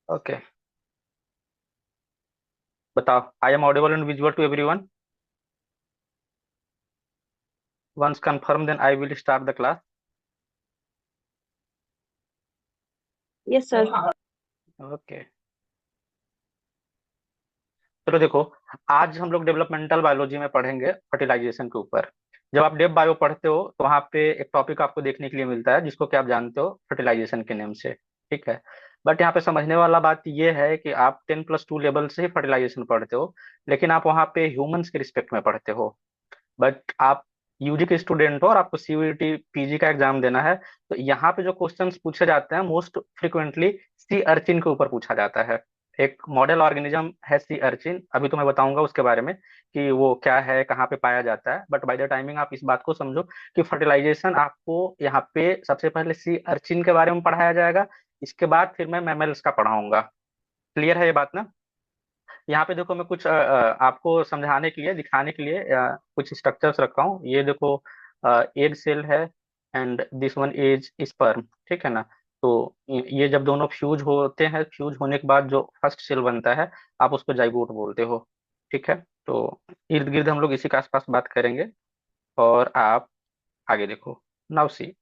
Okay, बताओ। I am audible and visual to everyone? Once confirm then I will start the class. Yes sir. Okay, चलो देखो। आज हम लोग developmental biology में पढ़ेंगे फर्टिलाइजेशन के ऊपर। जब आप डेव बायो पढ़ते हो तो वहाँ पे एक टॉपिक आपको देखने के लिए मिलता है जिसको कि आप जानते हो फर्टिलाइजेशन के नेम से। ठीक है। बट यहाँ पे समझने वाला बात ये है कि आप 10+2 लेवल से ही फर्टिलाइजेशन पढ़ते हो, लेकिन आप वहाँ पे ह्यूमंस के रिस्पेक्ट में पढ़ते हो। बट आप यूजी के स्टूडेंट हो और आपको सीयूईटी पीजी का एग्जाम देना है, तो यहाँ पे जो क्वेश्चंस पूछे जाते हैं मोस्ट फ्रिक्वेंटली सी अर्चिन के ऊपर पूछा जाता है। एक मॉडल ऑर्गेनिज्म है सी अर्चिन, अभी तो मैं बताऊंगा उसके बारे में कि वो क्या है, कहाँ पे पाया जाता है। बट बाय द टाइमिंग आप इस बात को समझो कि फर्टिलाइजेशन आपको यहाँ पे सबसे पहले सी अर्चिन के बारे में पढ़ाया जाएगा। इसके बाद फिर मैं मैमल्स का पढ़ाऊंगा। क्लियर है ये बात ना? यहाँ पे देखो, मैं कुछ आपको समझाने के लिए, दिखाने के लिए कुछ स्ट्रक्चर्स रखा हूँ। ये देखो, एग सेल है and this one is sperm. ठीक है ना? तो ये जब दोनों फ्यूज होते हैं, फ्यूज होने के बाद जो फर्स्ट सेल बनता है, आप उसको जाइगोट बोलते हो। ठीक है। तो इर्द गिर्द हम लोग इसी के आसपास बात करेंगे। और आप आगे देखो। नाउ सी,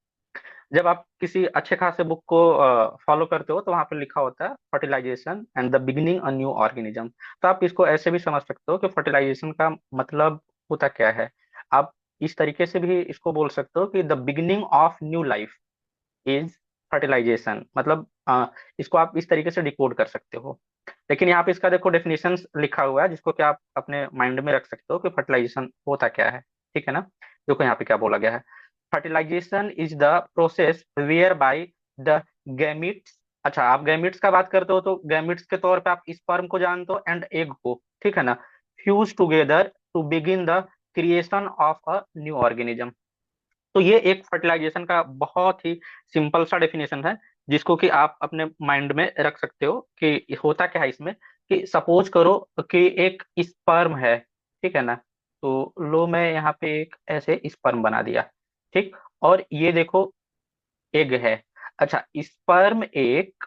जब आप किसी अच्छे खासे बुक को फॉलो करते हो तो वहां पर लिखा होता है fertilisation and the beginning a new organism. तो आप इसको ऐसे भी समझ सकते हो कि फर्टिलाइजेशन का मतलब होता क्या है। आप इस तरीके से भी इसको बोल सकते हो कि the beginning of new life is fertilisation. मतलब इसको आप इस तरीके से डिकोड कर सकते हो। लेकिन यहाँ पे इसका देखो डेफिनेशन लिखा हुआ है जिसको कि आप अपने माइंड में रख सकते हो कि फर्टिलाइजेशन होता क्या है। ठीक है ना? देखो यहाँ पे क्या बोला गया है। Fertilisation is the process whereby the gametes. अच्छा, आप गैमिट्स का बात करते हो तो गैमिट्स के तौर पे आप स्पर्म को जानते हो एंड एग को। ठीक है ना? Fuse together to begin the creation of a new organism. तो ये एक फर्टिलाइजेशन का बहुत ही सिंपल सा डेफिनेशन है जिसको कि आप अपने माइंड में रख सकते हो कि होता क्या है इसमें। कि सपोज करो कि एक स्पर्म है। ठीक है ना? तो लो, मैं यहाँ पे एक ऐसे स्पर्म बना दिया। ठीक। और ये देखो, एग है। अच्छा, स्पर्म एक,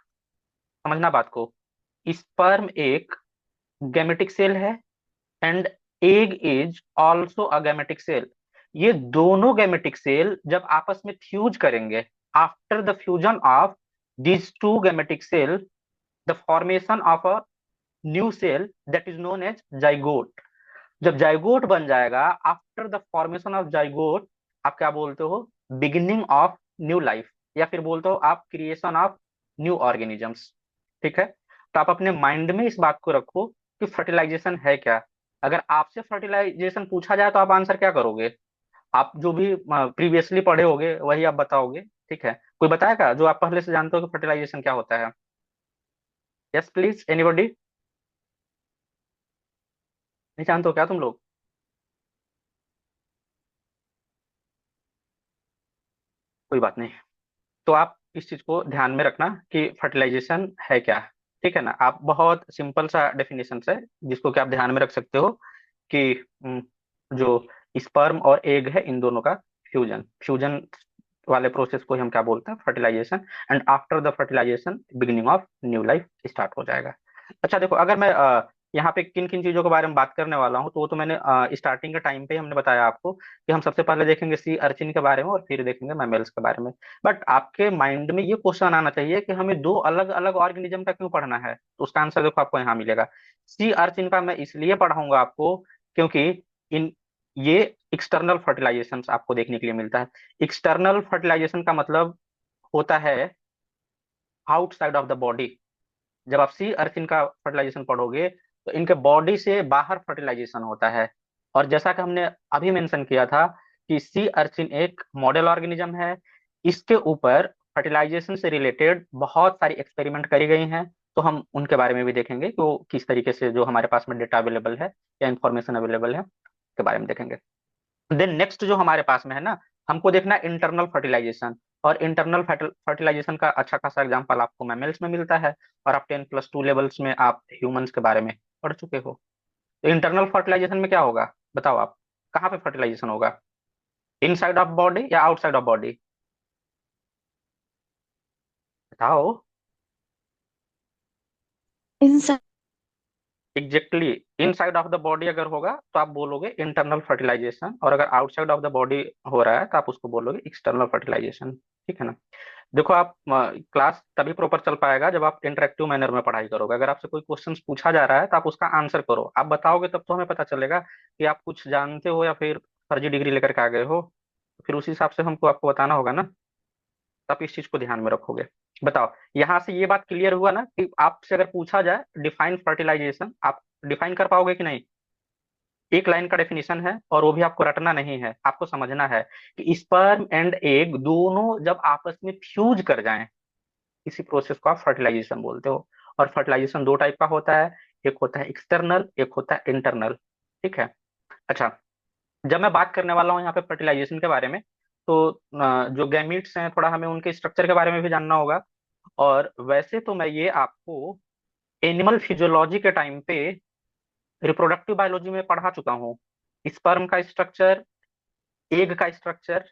समझना बात को, स्पर्म एक गैमेटिक सेल है and egg is also a gametic cell. ये दोनों गैमेटिक सेल जब आपस में फ्यूज करेंगे, after the fusion of these two gametic cell, the formation of a new cell that is known as zygote. जब zygote बन जाएगा, after the formation of zygote, आप क्या बोलते हो? बिगिनिंग ऑफ न्यू लाइफ, या फिर बोलते हो आप क्रिएशन ऑफ न्यू ऑर्गेनिजम्स। ठीक है। तो आप अपने माइंड में इस बात को रखो कि फर्टिलाइजेशन है क्या। अगर आपसे फर्टिलाइजेशन पूछा जाए तो आप आंसर क्या करोगे? आप जो भी प्रीवियसली पढ़े होगे वही आप बताओगे। ठीक है। कोई बताएगा जो आप पहले से जानते हो कि फर्टिलाइजेशन क्या होता है? Yes please, anybody? नहीं जानते हो क्या तुम लोग? कोई बात नहीं। तो आप इस चीज को ध्यान में रखना कि फर्टिलाइजेशन है क्या। ठीक है ना? आप बहुत सिंपल सा डेफिनेशन है जिसको कि आप ध्यान में रख सकते हो कि जो स्पर्म और एग है, इन दोनों का फ्यूजन फ्यूजन वाले प्रोसेस को ही हम क्या बोलते हैं? Fertilisation. And after the fertilisation beginning of new life start हो जाएगा। अच्छा देखो, अगर मैं यहाँ पे किन किन चीजों के बारे में बात करने वाला हूँ तो वो तो मैंने स्टार्टिंग के टाइम पे ही हमने बताया आपको कि हम सबसे पहले देखेंगे सी अर्चिन के बारे में और फिर देखेंगे मैमल्स के बारे में। बट आपके माइंड में ये क्वेश्चन आना चाहिए कि हमें दो अलग अलग ऑर्गेनिज्म का क्यों पढ़ना है, तो उसका आंसर देखो आपको यहाँ मिलेगा। सी अर्चिन का मैं इसलिए पढ़ाऊंगा आपको क्योंकि इन ये एक्सटर्नल फर्टिलाइजेशन आपको देखने के लिए मिलता है। एक्सटर्नल फर्टिलाइजेशन का मतलब होता है आउटसाइड ऑफ द बॉडी। जब आप सी अर्चिन का फर्टिलाइजेशन पढ़ोगे तो इनके बॉडी से बाहर फर्टिलाइजेशन होता है। और जैसा कि हमने अभी मेंशन किया था कि सी अर्चिन एक मॉडल ऑर्गेनिज्म है। इसके ऊपर फर्टिलाइजेशन से रिलेटेड बहुत सारी एक्सपेरिमेंट करी गई हैं। तो हम उनके बारे में भी देखेंगे कि वो किस तरीके से, जो हमारे पास में डेटा अवेलेबल है या इंफॉर्मेशन अवेलेबल है, के बारे में देखेंगे। देन नेक्स्ट जो हमारे पास में है ना, हमको देखना है इंटरनल फर्टिलाइजेशन। और इंटरनल फर्टिलाइजेशन का अच्छा खासा एग्जांपल आपको मैमल्स में मिलता है। और आप 10+2 लेवल्स में आप ह्यूमंस के बारे में पढ़ चुके हो। तो इंटरनल फर्टिलाइजेशन में क्या होगा बताओ आप? कहाँ पे फर्टिलाइजेशन होगा? इनसाइड ऑफ बॉडी या आउटसाइड ऑफ बॉडी? बताओ। inside. Exactly, inside of the body अगर होगा तो आप बोलोगे इंटरनल फर्टिलाइजेशन, और अगर आउटसाइड ऑफ द बॉडी हो रहा है तो आप उसको बोलोगे एक्सटर्नल फर्टिलाइजेशन। ठीक है ना। देखो आप क्लास तभी प्रॉपर चल पाएगा जब आप इंटरेक्टिव मैनर में पढ़ाई करोगे। अगर आपसे कोई क्वेश्चन पूछा जा रहा है तो आप उसका आंसर करो, आप बताओगे तब तो हमें पता चलेगा कि आप कुछ जानते हो या फिर फर्जी डिग्री लेकर के आ गए हो। फिर उसी हिसाब से हमको आपको बताना होगा ना। तो आप इस चीज को ध्यान में रखोगे। बताओ, यहाँ से ये बात क्लियर हुआ ना कि आपसे अगर पूछा जाए डिफाइन फर्टिलाइजेशन, आप डिफाइन कर पाओगे कि नहीं? एक लाइन का डेफिनेशन है और वो भी आपको रटना नहीं है, आपको समझना है कि स्पर्म एंड एग दोनों जब आपस में फ्यूज कर जाएं, इसी प्रोसेस को आप फर्टिलाइजेशन बोलते हो। और फर्टिलाइजेशन दो टाइप का होता है, एक होता है एक्सटर्नल, एक होता है इंटरनल। ठीक है। अच्छा, जब मैं बात करने वाला हूँ यहाँ पे फर्टिलाइजेशन के बारे में, तो जो गैमीट्स हैं थोड़ा हमें उनके स्ट्रक्चर के बारे में भी जानना होगा। और वैसे तो मैं ये आपको एनिमल फिजियोलॉजी के टाइम पे रिप्रोडक्टिव बायोलॉजी में पढ़ा चुका हूँ, स्पर्म का स्ट्रक्चर, एग का स्ट्रक्चर।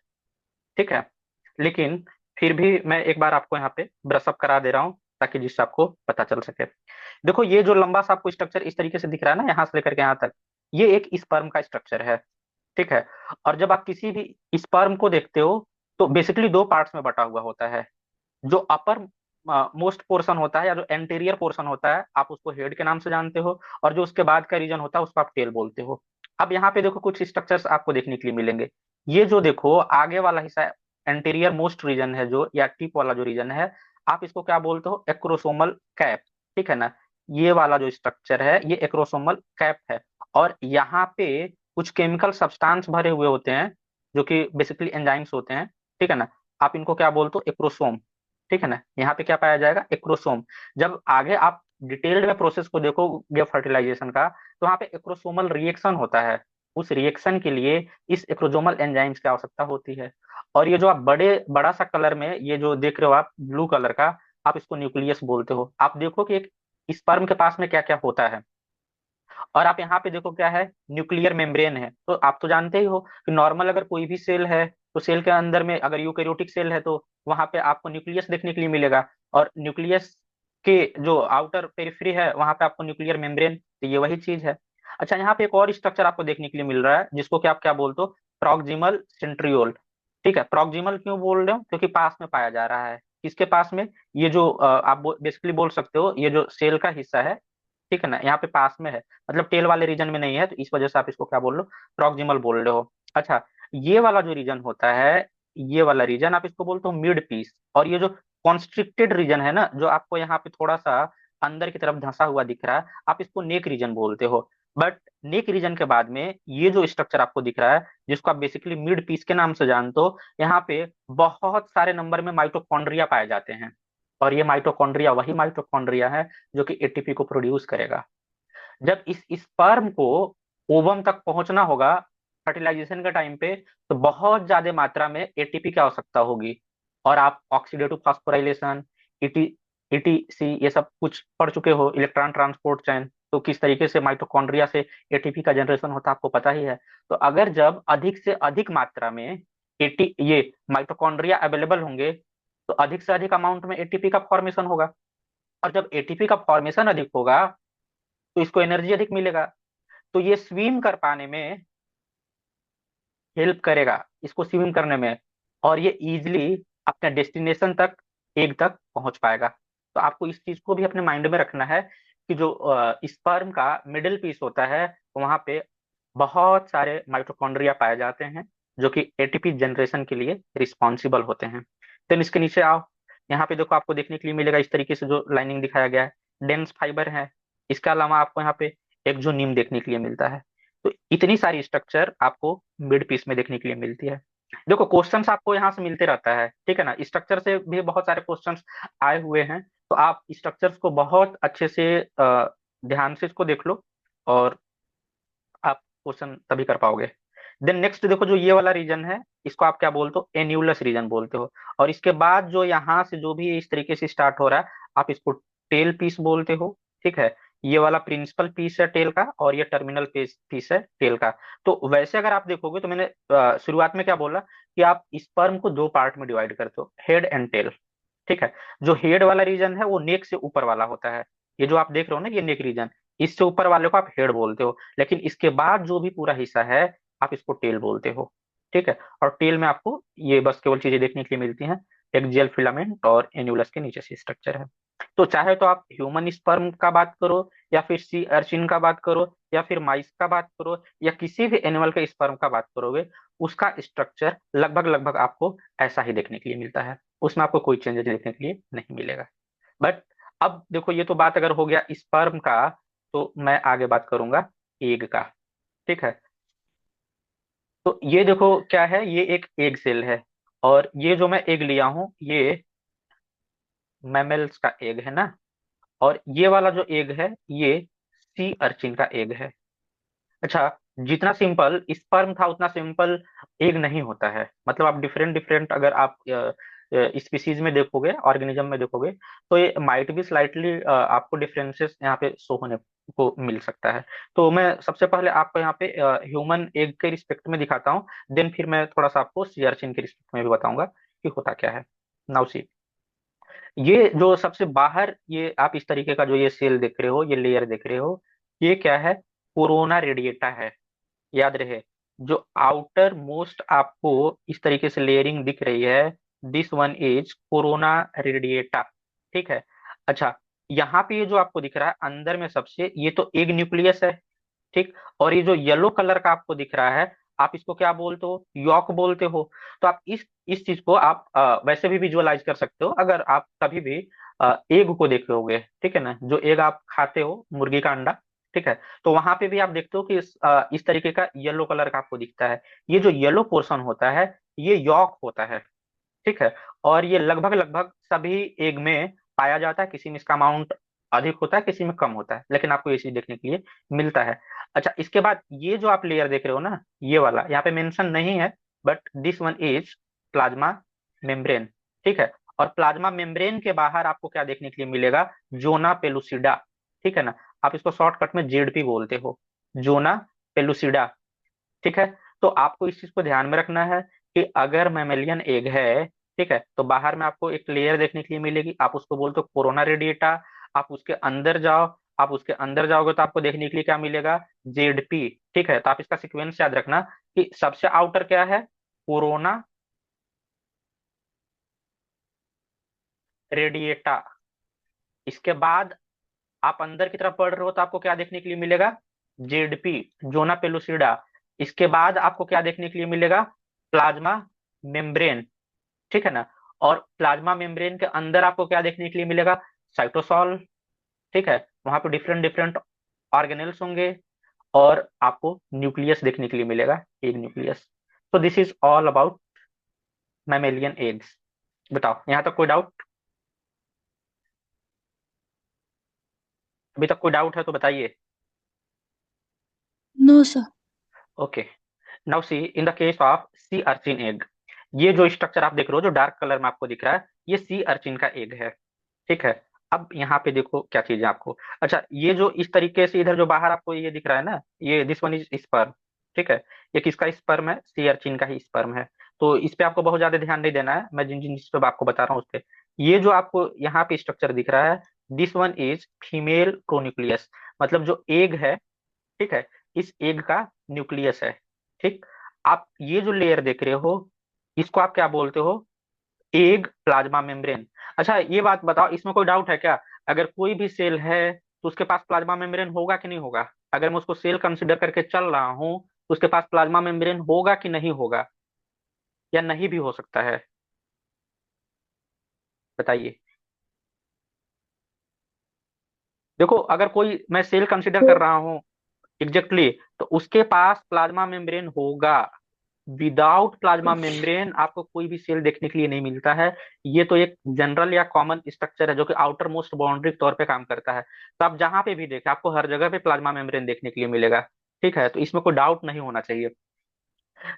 ठीक है। लेकिन फिर भी मैं एक बार आपको यहाँ पे ब्रशअप करा दे रहा हूँ ताकि जिससे आपको पता चल सके। देखो ये जो लंबा सा आपको स्ट्रक्चर इस तरीके से दिख रहा है ना, यहाँ से लेकर के यहाँ तक, ये एक स्पर्म का स्ट्रक्चर है। ठीक है। और जब आप किसी भी स्पर्म को देखते हो तो बेसिकली दो पार्ट्स में बटा हुआ होता है। जो अपर मोस्ट पोर्शन होता है या जो एंटीरियर पोर्शन होता है आप उसको हेड के नाम से जानते हो, और जो उसके बाद का रीजन होता है उसको आप टेल बोलते हो। अब यहाँ पे देखो कुछ स्ट्रक्चर्स आपको देखने के लिए मिलेंगे। ये जो देखो आगे वाला हिस्सा एंटीरियर मोस्ट रीजन है जो, या टिप वाला जो रीजन है, आप इसको क्या बोलते हो? Acrosomal cap. ठीक है ना। ये वाला जो स्ट्रक्चर है ये एक्रोसोमल कैप है। और यहाँ पे कुछ केमिकल सब्सटेंस भरे हुए होते हैं जो कि बेसिकली एंजाइम्स होते हैं। ठीक है ना। आप इनको क्या बोलते हो? एक्रोसोम। ठीक है ना। यहाँ पे क्या पाया जाएगा? एक्रोसोम। जब आगे आप डिटेल्ड में प्रोसेस को देखोगे फर्टिलाइजेशन का, तो वहाँ पे एक्रोसोमल रिएक्शन होता है। उस रिएक्शन के लिए इस एक्रोसोमल एंजाइम्स की आवश्यकता होती है। और ये जो आप बड़ा सा कलर में ये जो देख रहे हो आप ब्लू कलर का, आप इसको न्यूक्लियस बोलते हो। आप देखो कि एक स्पर्म के पास में क्या क्या होता है। और आप यहाँ पे देखो क्या है? न्यूक्लियर मेम्ब्रेन है। तो आप तो जानते ही हो कि नॉर्मल अगर कोई भी सेल है तो सेल के अंदर में अगर यूकेरियोटिक सेल है तो वहां पे आपको न्यूक्लियस देखने के लिए मिलेगा। और न्यूक्लियस के जो आउटर पेरिफेरी है वहां पे आपको न्यूक्लियर मेम्ब्रेन, तो ये वही चीज है। अच्छा, यहाँ पे एक और स्ट्रक्चर आपको देखने के लिए मिल रहा है जिसको कि आप क्या बोलते हो? Proximal centriole. ठीक है। प्रॉक्सिमल क्यों बोल रहे हो? क्योंकि पास में पाया जा रहा है। किसके पास में? ये जो आप बेसिकली बोल सकते हो ये जो सेल का हिस्सा है, ठीक है ना, यहाँ पे पास में है, मतलब टेल वाले रीजन में नहीं है, तो इस वजह से आप इसको क्या बोल रहे हो? प्रॉक्सिमल बोल रहे हो। अच्छा, ये वाला जो रीजन होता है, ये वाला रीजन आप इसको बोलते हो मिड पीस। और ये जो कॉन्स्ट्रिक्टेड रीजन है ना, जो आपको यहाँ पे थोड़ा सा अंदर की तरफ धंसा हुआ दिख रहा है, आप इसको नेक रीजन बोलते हो। बट नेक रीजन के बाद में ये जो स्ट्रक्चर आपको दिख रहा है जिसको आप बेसिकली मिड पीस के नाम से जानते हो, यहाँ पे बहुत सारे नंबर में माइटोकॉन्ड्रिया पाए जाते हैं। और ये माइटोकॉन्ड्रिया वही माइटोकॉन्ड्रिया है जो कि एटीपी को प्रोड्यूस करेगा। जब इस स्पर्म को ओवम तक पहुंचना होगा फर्टिलाइजेशन के टाइम पे, तो बहुत ज्यादा मात्रा में एटीपी की आवश्यकता होगी। और आप ऑक्सीडेटिव फास्फोराइलेशन, ईटी ईटीसी ये सब कुछ पढ़ चुके हो, इलेक्ट्रॉन ट्रांसपोर्ट चैन, तो किस तरीके से माइटोकॉन्ड्रिया से एटीपी का जनरेशन होता है आपको पता ही है। तो अगर जब अधिक से अधिक मात्रा में एटी ये माइटोकॉन्ड्रिया अवेलेबल होंगे तो अधिक से अधिक अमाउंट में एटीपी का फॉर्मेशन होगा। और जब एटीपी का फॉर्मेशन अधिक होगा तो इसको एनर्जी अधिक मिलेगा। तो ये स्विम कर पाने में हेल्प करेगा, इसको स्विम करने में। और ये इजिली अपने डेस्टिनेशन तक, एग तक पहुंच पाएगा। तो आपको इस चीज को भी अपने माइंड में रखना है कि जो स्पर्म का मिडिल पीस होता है वहां पे बहुत सारे माइटोकॉन्ड्रिया पाए जाते हैं जो कि एटीपी जनरेशन के लिए रिस्पॉन्सिबल होते हैं। देन इसके नीचे आओ, यहाँ पे देखो आपको देखने के लिए मिलेगा इस तरीके से जो लाइनिंग दिखाया गया है डेंस फाइबर है। इसके अलावा आपको यहाँ पे एक जो नीम देखने के लिए मिलता है। तो इतनी सारी स्ट्रक्चर आपको मिड पीस में देखने के लिए मिलती है। देखो क्वेश्चंस आपको यहाँ से मिलते रहता है, ठीक है ना, स्ट्रक्चर से भी बहुत सारे क्वेश्चंस आए हुए हैं। तो आप स्ट्रक्चर्स को बहुत अच्छे से ध्यान से इसको देख लो और आप क्वेश्चन तभी कर पाओगे। देन नेक्स्ट देखो, जो ये वाला रीजन है इसको आप क्या बोलते हो? एन्यूलस रीजन बोलते हो। और इसके बाद जो यहाँ से जो भी इस तरीके से स्टार्ट हो रहा है आप इसको टेल पीस बोलते हो। ठीक है। ये वाला प्रिंसिपल पीस है टेल का और ये टर्मिनल पीस पीस है टेल का। तो वैसे अगर आप देखोगे तो मैंने शुरुआत में क्या बोला कि आप स्पर्म को दो पार्ट में डिवाइड करते हो, हेड एंड टेल। ठीक है। जो हेड वाला रीजन है वो नेक से ऊपर वाला होता है। ये जो आप देख रहे हो ना, ये नेक रीजन, इससे ऊपर वाले को आप हेड बोलते हो, लेकिन इसके बाद जो भी पूरा हिस्सा है आप इसको टेल बोलते हो। ठीक है। और टेल में आपको ये बस केवल चीजें देखने के लिए मिलती हैं, एक्सियल फिलामेंट और एन्युलस के नीचे से स्ट्रक्चर है। तो चाहे तो आप ह्यूमन स्पर्म का बात करो, या फिर सी अर्चिन का बात करो, या फिर माइस का बात करो, या किसी भी एनिमल के स्पर्म का बात करोगे, उसका स्ट्रक्चर लगभग लगभग आपको ऐसा ही देखने के लिए मिलता है। उसमें आपको कोई चेंजेस देखने के लिए नहीं मिलेगा। बट अब देखो, ये तो बात अगर हो गया स्पर्म का, तो मैं आगे बात करूंगा एग का। ठीक है। तो ये देखो क्या है, ये एक एग सेल है, और ये जो मैं एग लिया हूं ये मैमल्स का एग है ना, और ये वाला जो एग है ये सी अर्चिन का एग है। अच्छा, जितना सिंपल स्पर्म था उतना सिंपल एग नहीं होता है। मतलब आप डिफरेंट डिफरेंट अगर आप स्पीसीज में देखोगे, ऑर्गेनिज्म में देखोगे, तो ये माइट भी स्लाइटली आपको डिफरेंसेस यहाँ पे शो होने को मिल सकता है। तो मैं सबसे पहले आपको यहाँ पे ह्यूमन एग के रिस्पेक्ट में दिखाता हूँ, देन फिर मैं थोड़ा सा आपको सियाचिन के रिस्पेक्ट में भी बताऊंगा कि होता क्या है। नाउ सी, ये जो सबसे बाहर ये आप इस तरीके का जो ये सेल देख रहे हो, ये लेयर देख रहे हो, ये क्या है? कोरोना रेडिएटा है। याद रहे, जो आउटर मोस्ट आपको इस तरीके से लेयरिंग दिख रही है, this one is corona radiata. ठीक है। अच्छा, यहाँ पे ये जो आपको दिख रहा है अंदर में सबसे, ये तो एक न्यूक्लियस है। ठीक। और ये जो येलो कलर का आपको दिख रहा है, आप इसको क्या बोलते हो? यॉक बोलते हो। तो आप इस चीज को आप वैसे भी विजुअलाइज कर सकते हो, अगर आप कभी भी एग को देखे होगे, ठीक है ना, जो एग आप खाते हो, मुर्गी का अंडा। ठीक है। तो वहां पे भी आप देखते हो कि इस तरीके का येलो कलर का आपको दिखता है। ये जो येलो पोर्शन होता है, ये यॉक होता है। ठीक है। और ये लगभग लगभग सभी एग में पाया जाता है, किसी में इसका अमाउंट अधिक होता है, किसी में कम होता है, लेकिन आपको ये चीज देखने के लिए मिलता है। अच्छा, इसके बाद ये जो आप लेयर देख रहे हो ना, ये वाला यहाँ पे मेंशन नहीं है, but this one is plasma membrane. ठीक है। और प्लाज्मा मेम्ब्रेन के बाहर आपको क्या देखने के लिए मिलेगा? Zona pellucida. ठीक है ना, आप इसको शॉर्टकट में जेडपी बोलते हो, जोना पेलुसिडा। ठीक है। तो आपको इस चीज को ध्यान में रखना है कि अगर मैमेलियन एग है, ठीक है, तो बाहर में आपको एक लेयर देखने के लिए मिलेगी, आप उसको बोलते हो कोरोना रेडिएटा। आप उसके अंदर जाओ, आप उसके अंदर जाओगे तो आपको देखने के लिए क्या मिलेगा? जेडपी। ठीक है। तो आप इसका सीक्वेंस याद रखना कि सबसे आउटर क्या है? Corona radiata. इसके बाद आप अंदर की तरफ बढ़ रहे हो तो आपको क्या देखने के लिए मिलेगा? ZP, zona pellucida. इसके बाद आपको क्या देखने के लिए मिलेगा? Plasma membrane. ठीक है ना। और प्लाज्मा मेम्ब्रेन के अंदर आपको क्या देखने के लिए मिलेगा? साइटोसॉल। ठीक है। वहां पे डिफरेंट डिफरेंट ऑर्गेनेल्स होंगे, और आपको न्यूक्लियस देखने के लिए मिलेगा, एक न्यूक्लियस। तो this is all about mammalian eggs. बताओ, यहाँ तक कोई डाउट? अभी तक कोई डाउट है तो बताइए। No sir. Okay. Now see, in the case of sea urchin egg, ये जो स्ट्रक्चर आप देख रहे हो जो डार्क कलर में आपको दिख रहा है, ये सी अर्चिन का एग है। ठीक है। अब यहाँ पे देखो क्या चीज है आपको। अच्छा, ये जो इस तरीके से इधर जो बाहर आपको ये दिख रहा है ना, ये दिस वन इज स्पर्म। ठीक है। ये किसका स्पर्म है? सी अर्चिन का ही स्पर्म है। तो इस पे आपको बहुत ज्यादा ध्यान नहीं देना है, मैं जिन जिन चीज पे आपको बता रहा हूँ उस पे। ये जो आपको यहाँ पे स्ट्रक्चर दिख रहा है, this one is female pronucleus. मतलब जो एग है, ठीक है, इस एग का न्यूक्लियस है। ठीक। आप ये जो लेयर देख रहे हो, इसको आप क्या बोलते हो? Egg plasma membrane. अच्छा, ये बात बताओ, इसमें कोई डाउट है क्या? अगर कोई भी सेल है तो उसके पास प्लाज्मा मेम्ब्रेन होगा कि नहीं होगा? अगर मैं उसको सेल कंसिडर करके चल रहा हूँ तो उसके पास प्लाज्मा मेम्ब्रेन होगा कि नहीं होगा, या नहीं भी हो सकता है? बताइए। देखो, अगर कोई मैं सेल कंसिडर कर रहा हूँ एग्जैक्टली, तो उसके पास प्लाज्मा मेम्ब्रेन होगा। विदाउट प्लाज्मा मेम्ब्रेन आपको कोई भी सेल देखने के लिए नहीं मिलता है। ये तो एक जनरल या कॉमन स्ट्रक्चर है जो कि आउटर मोस्ट बाउंड्री के तौर पे काम करता है। तो आप जहां पे भी देखें, आपको हर जगह पे प्लाज्मा मेम्ब्रेन देखने के लिए मिलेगा। ठीक है। तो इसमें कोई डाउट नहीं होना चाहिए।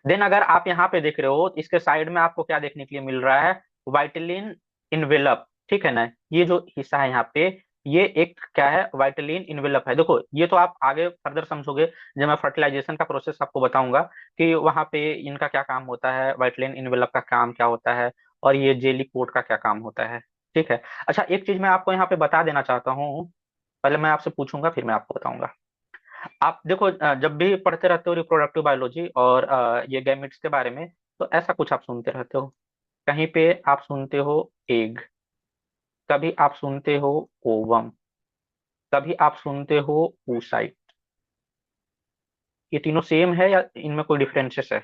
देन अगर आप यहाँ पे देख रहे हो, तो इसके साइड में आपको क्या देखने के लिए मिल रहा है? Vitelline envelope. ठीक है ना, ये जो हिस्सा है यहाँ पे, ये एक क्या है? वाइटलिन इन्वेलप है। देखो, ये तो आप आगे फर्दर समझोगे जब मैं फर्टिलाइजेशन का प्रोसेस आपको बताऊंगा कि वहां पे इनका क्या काम होता है, वाइटलिन इन्वेलप का काम क्या होता है, और ये जेली कोट का क्या काम होता है। ठीक है। अच्छा, एक चीज मैं आपको यहाँ पे बता देना चाहता हूँ पहले मैं आपसे पूछूंगा फिर मैं आपको बताऊंगा। आप देखो, जब भी पढ़ते रहते हो रिप्रोडक्टिव बायोलॉजी और ये गैमेट्स के बारे में, तो ऐसा कुछ आप सुनते रहते हो। कहीं पे आप सुनते हो एग, कभी आप सुनते हो ओवम, कभी आप सुनते हो oocyte। ये तीनों सेम है या इनमें कोई डिफरेंसेस है?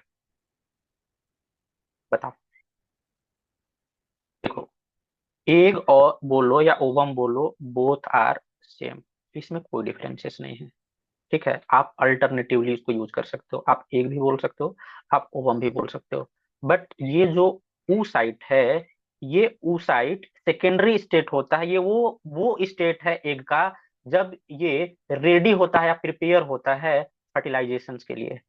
बताओ। देखो, एग और बोलो या ओवम बोलो, बोथ आर सेम, इसमें कोई डिफरेंसेस नहीं है। ठीक है, आप अल्टरनेटिवली इसको यूज कर सकते हो, आप एग भी बोल सकते हो, आप ओवम भी बोल सकते हो। बट ये जो ऊ साइट है, ये ऊ साइट सेकेंडरी स्टेट होता है, ये वो स्टेट है एग का, जब ये रेडी होता है या प्रिपेयर होता है फर्टिलाइजेशन के लिए।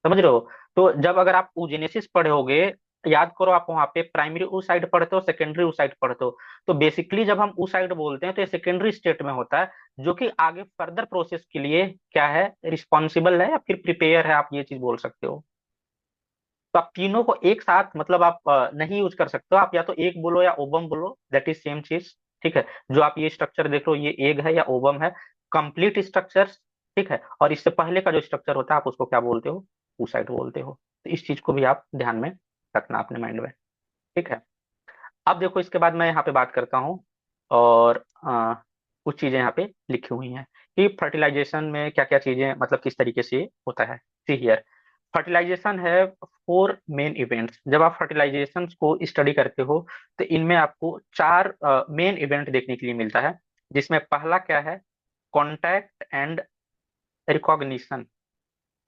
समझ रहे हो? तो जब अगर आप oogenesis पढ़े होगे, याद करो, आप वहां पे प्राइमरी oocyte पढ़ते हो, सेकेंडरी oocyte पढ़ते हो। तो बेसिकली जब हम oocyte बोलते हैं तो ये सेकेंडरी स्टेट में होता है, जो कि आगे फर्दर प्रोसेस के लिए क्या है, रिस्पॉन्सिबल है या फिर प्रिपेयर है, आप ये चीज बोल सकते हो। तो आप तीनों को एक साथ मतलब आप नहीं यूज कर सकते हो, आप या तो एक बोलो या ओबम बोलो, दैट इज सेम चीज। ठीक है, जो आप ये स्ट्रक्चर देख रहे हो, ये एग है या ओबम है, कंप्लीट स्ट्रक्चर। ठीक है, और इससे पहले का जो स्ट्रक्चर होता है आप उसको क्या बोलते हो, oocyte बोलते हो। तो इस चीज को भी आप ध्यान में रखना अपने माइंड में। ठीक है, अब देखो, इसके बाद मैं यहाँ पे बात करता हूँ, और कुछ चीजें यहाँ पे लिखी हुई हैं कि फर्टिलाइजेशन में क्या क्या चीजें, मतलब किस तरीके से होता है। सी हियर, फर्टिलाइजेशन है फोर मेन इवेंट्स। जब आप फर्टिलाइजेशन को स्टडी करते हो तो इनमें आपको चार मेन इवेंट देखने के लिए मिलता है, जिसमें पहला क्या है, कॉन्टैक्ट एंड रिकॉग्निशन।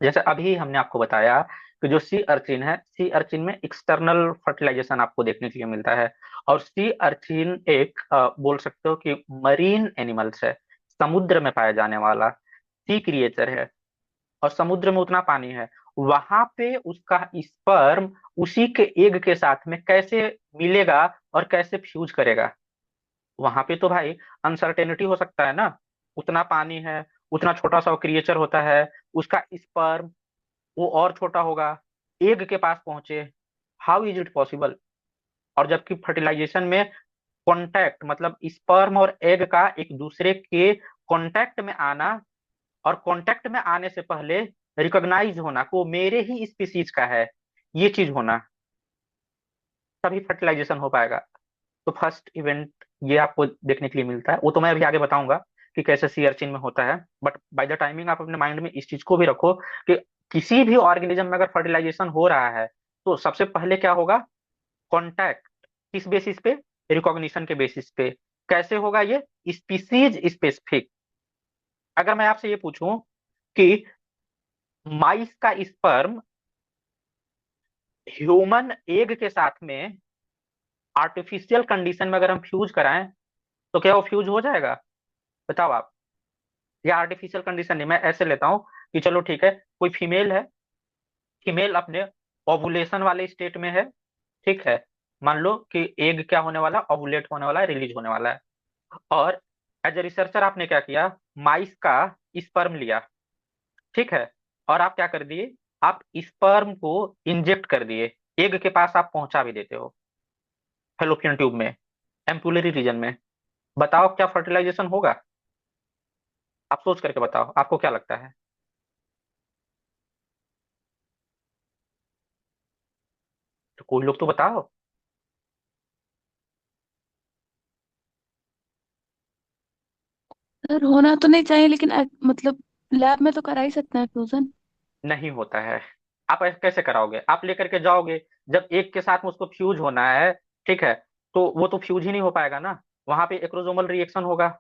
जैसे अभी हमने आपको बताया कि जो सी अर्चिन है, सी अर्चिन में एक्सटर्नल फर्टिलाइजेशन आपको देखने के लिए मिलता है। और सी अर्चिन एक बोल सकते हो कि मरीन एनिमल्स है, समुद्र में पाया जाने वाला सी क्रिएचर है। और समुद्र में उतना पानी है, वहां पे उसका स्पर्म उसी के एग के साथ में कैसे मिलेगा और कैसे फ्यूज करेगा। वहां पे तो भाई अनसर्टेनिटी हो सकता है ना, उतना पानी है, उतना छोटा सा क्रिएचर होता है, उसका स्पर्म वो और छोटा होगा, एग के पास पहुंचे, हाउ इज इट पॉसिबल? और जबकि फर्टिलाइजेशन में कांटेक्ट मतलब स्पर्म और एग का एक दूसरे के कांटेक्ट में आना, और कांटेक्ट में आने से पहले रिकॉग्नाइज होना को मेरे ही स्पीसीज का है, ये चीज होना, तभी फर्टिलाइजेशन हो पाएगा। तो फर्स्ट इवेंट ये आपको देखने के लिए मिलता है, वो तो मैं अभी आगे बताऊंगा कि कैसे सी अर्चिन में होता है। बट बाय द टाइमिंग आप अपने माइंड में इस चीज को भी रखो कि किसी भी ऑर्गेनिज्म में अगर फर्टिलाइजेशन हो रहा है तो सबसे पहले क्या होगा, कॉन्टैक्ट। किस बेसिस पे? रिकॉग्निशन के बेसिस पे। कैसे होगा ये? Species specific. अगर मैं आपसे ये पूछूं कि माइस का स्पर्म ह्यूमन एग के साथ में आर्टिफिशियल कंडीशन में अगर हम फ्यूज कराएं, तो क्या वो फ्यूज हो जाएगा? बताओ आप। या आर्टिफिशियल कंडीशन नहीं, मैं ऐसे लेता हूँ कि चलो ठीक है, कोई फीमेल है, फीमेल अपने ओवुलेशन वाले स्टेट में है। ठीक है, मान लो कि एग क्या होने वाला, ओवुलेट होने वाला है, रिलीज होने वाला है। और एज ए रिसर्चर आपने क्या किया, माइस का स्पर्म लिया। ठीक है, और आप क्या कर दिए, आप स्पर्म को इंजेक्ट कर दिए, एग के पास आप पहुंचा भी देते हो, फेलोपियन ट्यूब में, एम्पुलरी रीजन में। बताओ क्या फर्टिलाइजेशन होगा? आप सोच करके बताओ, आपको क्या लगता है? तो कोई लोग तो बताओ। सर होना तो नहीं चाहिए, लेकिन मतलब लैब में तो करा ही सकते हैं फ्यूजन। नहीं होता है। आप ऐसे कैसे कराओगे? आप लेकर के जाओगे, जब एक के साथ में उसको फ्यूज होना है, ठीक है, तो वो तो फ्यूज ही नहीं हो पाएगा ना, वहां पे एक्रोसोमल रिएक्शन होगा।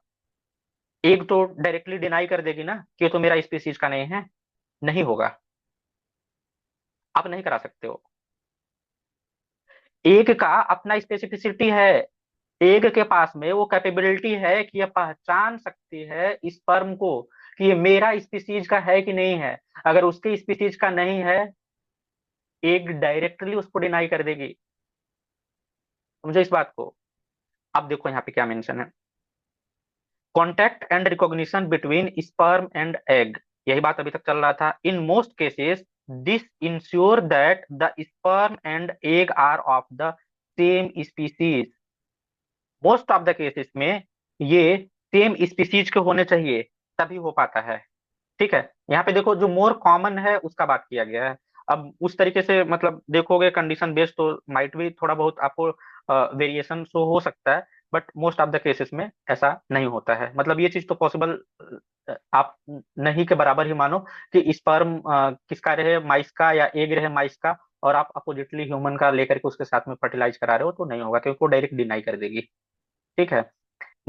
एक तो डायरेक्टली डिनाई कर देगी ना कि ये तो मेरा स्पीसीज का नहीं है, नहीं होगा, आप नहीं करा सकते हो। एक का अपना स्पेसिफिसिटी है, एक के पास में वो कैपेबिलिटी है कि ये पहचान सकती है स्पर्म को कि ये मेरा स्पीसीज का है कि नहीं है। अगर उसके स्पीसीज का नहीं है, एक डायरेक्टली उसको डिनाई कर देगी। समझो इस बात को। अब देखो यहाँ पे क्या मेंशन है, contact and recognition between sperm and egg. यही बात अभी तक चल रहा था। In most cases this ensure that the sperm and egg are of the same species. Most of the cases में ये सेम स्पीसीज के होने चाहिए, तभी हो पाता है। ठीक है, यहाँ पे देखो जो मोर कॉमन है उसका बात किया गया है। अब उस तरीके से मतलब देखोगे कंडीशन बेस्ड तो माइट भी थोड़ा बहुत आपको वेरिएशन शो हो सकता है, but most of the cases में ऐसा नहीं होता है। मतलब ये चीज तो पॉसिबल आप नहीं के बराबर ही मानो कि स्पर्म किसका रहे, माइस का, या एग रहे माइस का, और आप अपोजिटली ह्यूमन का लेकर के उसके साथ में फर्टिलाइज करा रहे हो, तो नहीं होगा, क्योंकि वो डायरेक्ट डिनाई कर देगी। ठीक है,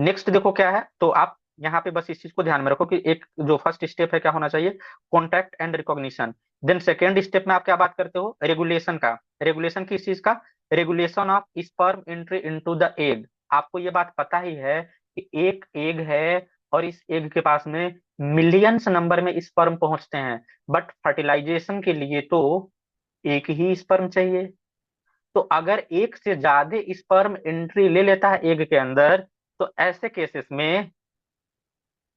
नेक्स्ट देखो क्या है, तो आप यहाँ पे बस इस चीज को ध्यान में रखो कि एक जो फर्स्ट स्टेप है क्या होना चाहिए, contact and recognition. Then second step में आप क्या बात करते हो, रेगुलेशन का। रेगुलेशन किस चीज का, regulation of sperm entry into the egg. आपको ये बात पता ही है कि एक एग है और इस एग के पास में मिलियंस नंबर में स्पर्म पहुंचते हैं, बट फर्टिलाइजेशन के लिए तो एक ही स्पर्म चाहिए। तो अगर एक से ज्यादा स्पर्म एंट्री ले लेता है एग के अंदर, तो ऐसे केसेस में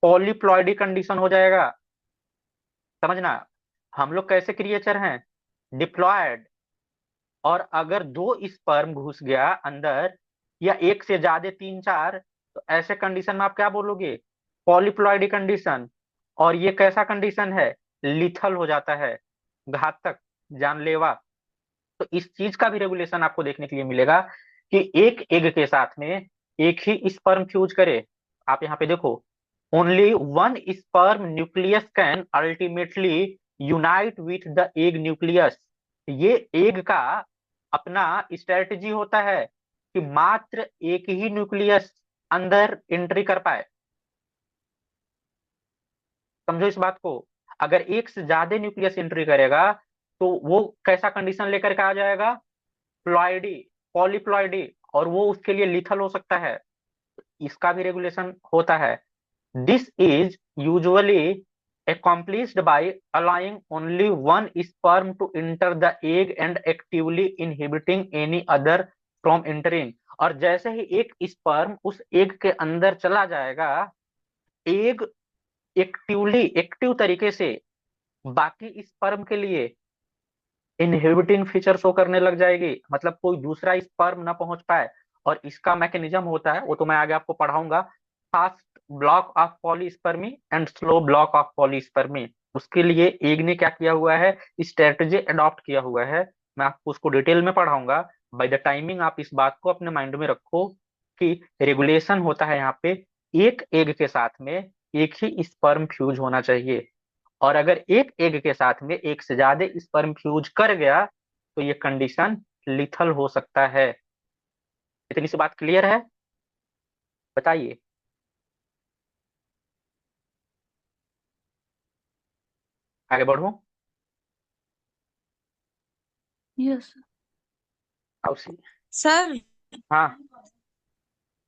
पॉलीप्लॉइडी कंडीशन हो जाएगा। समझना, हम लोग कैसे क्रिएचर हैं, डिप्लॉयड। और अगर दो स्पर्म घुस गया अंदर, या एक से ज्यादा तीन चार, तो ऐसे कंडीशन में आप क्या बोलोगे, पॉलीप्लॉइडी कंडीशन। और ये कैसा कंडीशन है, लिथल हो जाता है, घातक, जानलेवा। तो इस चीज का भी रेगुलेशन आपको देखने के लिए मिलेगा कि एक एग के साथ में एक ही स्पर्म फ्यूज करे। आप यहाँ पे देखो, only one sperm nucleus can ultimately unite with the egg nucleus. ये एग का अपना स्ट्रेटजी होता है कि मात्र एक ही न्यूक्लियस अंदर एंट्री कर पाए। समझो इस बात को, अगर एक से ज्यादा न्यूक्लियस एंट्री करेगा तो वो कैसा कंडीशन लेकर के आ जाएगा, प्लॉइडी, पॉलीप्लॉइडी, और वो उसके लिए लिथल हो सकता है। इसका भी रेगुलेशन होता है। This is usually accomplished by allowing only one sperm to enter the egg and actively inhibiting any other from entering। और जैसे ही एक स्पर्म उस एग के अंदर चला जाएगा, एग एक्टिव तरीके से बाकी स्पर्म के लिए इनहिबिटिंग फीचर शो करने लग जाएगी, मतलब कोई दूसरा स्पर्म ना पहुंच पाए। और इसका मैकेनिज्म होता है, वो तो मैं आगे आपको पढ़ाऊंगा, fast block of polyspermy and slow block of polyspermy. उसके लिए एग ने क्या किया हुआ है, स्ट्रेटजी अडॉप्ट किया हुआ है। मैं आपको उसको डिटेल में पढ़ाऊंगा। बाय द टाइमिंग आप इस बात को अपने माइंड में रखो कि रेगुलेशन होता है यहाँ पे, एक एग के साथ में एक ही स्पर्म फ्यूज होना चाहिए। और अगर एक एग के साथ में एक से ज्यादा स्पर्म फ्यूज कर गया, तो ये कंडीशन लिथल हो सकता है। इतनी सी बात क्लियर है, बताइए। आगे बढ़ो। यस। अब सर हाँ।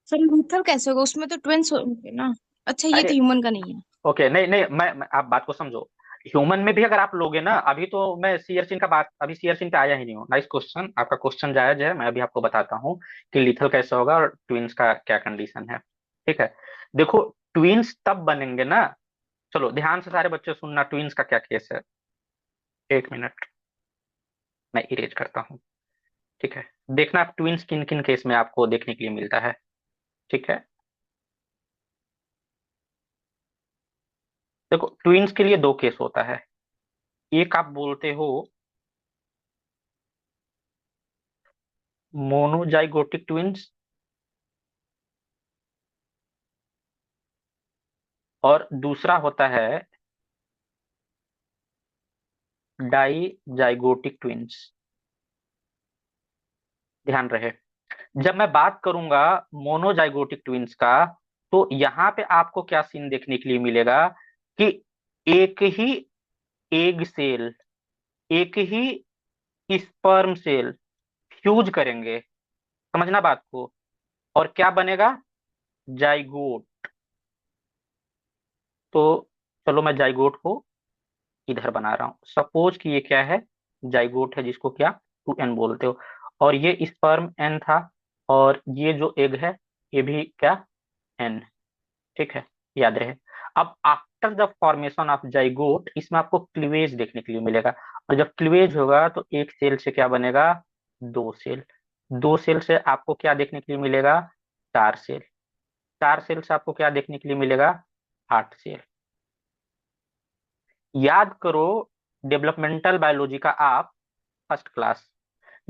सर लूथर कैसे होगा, उसमें तो ट्विंस होंगे ना। अच्छा ये तो अरे ह्यूमन का नहीं है। ओके, नहीं नहीं, मैं आप बात को समझो। ह्यूमन में भी अगर आप लोगे ना, अभी तो मैं सीयरसिन का बात, अभी सीयरसिन पे आया ही नहीं हूँ। नाइस क्वेश्चन, आपका क्वेश्चन जायज है। मैं अभी आपको बताता हूँ कि लिथल कैसे होगा और ट्विंस का क्या कंडीशन है। ठीक है, देखो, ट्विंस तब बनेंगे ना, चलो ध्यान से सारे बच्चे सुनना, ट्विंस का क्या केस है। एक मिनट, मैं इरेज करता हूँ। ठीक है, देखना आप ट्विंस किन किन केस में आपको देखने के लिए मिलता है। ठीक है, देखो ट्विंस के लिए दो केस होता है। एक आप बोलते हो मोनोजाइगोटिक ट्विंस, और दूसरा होता है डाइजाइगोटिक ट्विंस। ध्यान रहे, जब मैं बात करूंगा मोनोजाइगोटिक ट्विंस का, तो यहां पे आपको क्या सीन देखने के लिए मिलेगा कि एक ही एग सेल, एक ही स्पर्म सेल फ्यूज करेंगे। समझना बात को, और क्या बनेगा, जाइगोट। तो चलो मैं जाइगोट को इधर बना रहा हूं, सपोज कि ये क्या है, जाइगोट है, जिसको क्या 2n बोलते हो। और ये स्पर्म n था, और ये जो एग है ये भी क्या, n। ठीक है, याद रहे। अब after the formation of zygote, इसमें आपको क्लीवेज देखने के लिए मिलेगा। और जब क्लीवेज होगा तो एक सेल से क्या बनेगा, दो सेल। दो सेल से आपको क्या देखने के लिए मिलेगा, चार सेल। 4 सेल से आपको क्या देखने के लिए मिलेगा? 8 सेल। याद करो डेवलपमेंटल बायोलॉजी का आप फर्स्ट क्लास,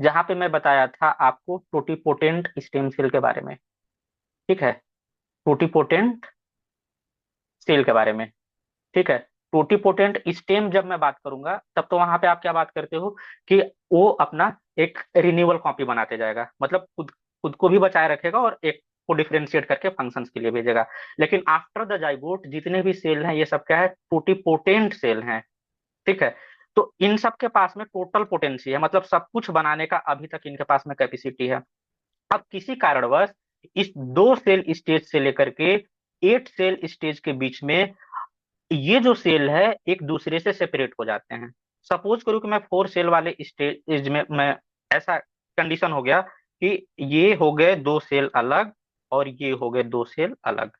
जहां पे मैं बताया था आपको टोटिपोटेंट स्टेम सेल के बारे में। ठीक है, टोटिपोटेंट सेल के बारे में। ठीक है, टोटिपोटेंट स्टेम जब मैं बात करूंगा तब तो वहां पे आप क्या बात करते हो कि वो अपना एक रिन्यूअल कॉपी बनाते जाएगा, मतलब खुद खुद को भी बचाए रखेगा और एक को डिफरेंशिएट करके फंक्शंस के लिए भेजेगा। लेकिन आफ्टर द जाइगोट जितने भी सेल हैं ये सब क्या है? टोटिपोटेंट सेल हैं। ठीक है, तो इन सब के पास में टोटल पोटेंसी है, मतलब सब कुछ बनाने का अभी तक इनके पास में कैपेसिटी है। अब किसी कारणवश इस 2 सेल स्टेज से लेकर के 8 सेल स्टेज के बीच में ये जो सेल है एक दूसरे से सेपरेट हो जाते हैं। सपोज करो कि मैं 4 सेल वाले स्टेज में मैं ऐसा कंडीशन हो गया कि ये हो गए 2 सेल अलग और ये हो गए 2 सेल अलग।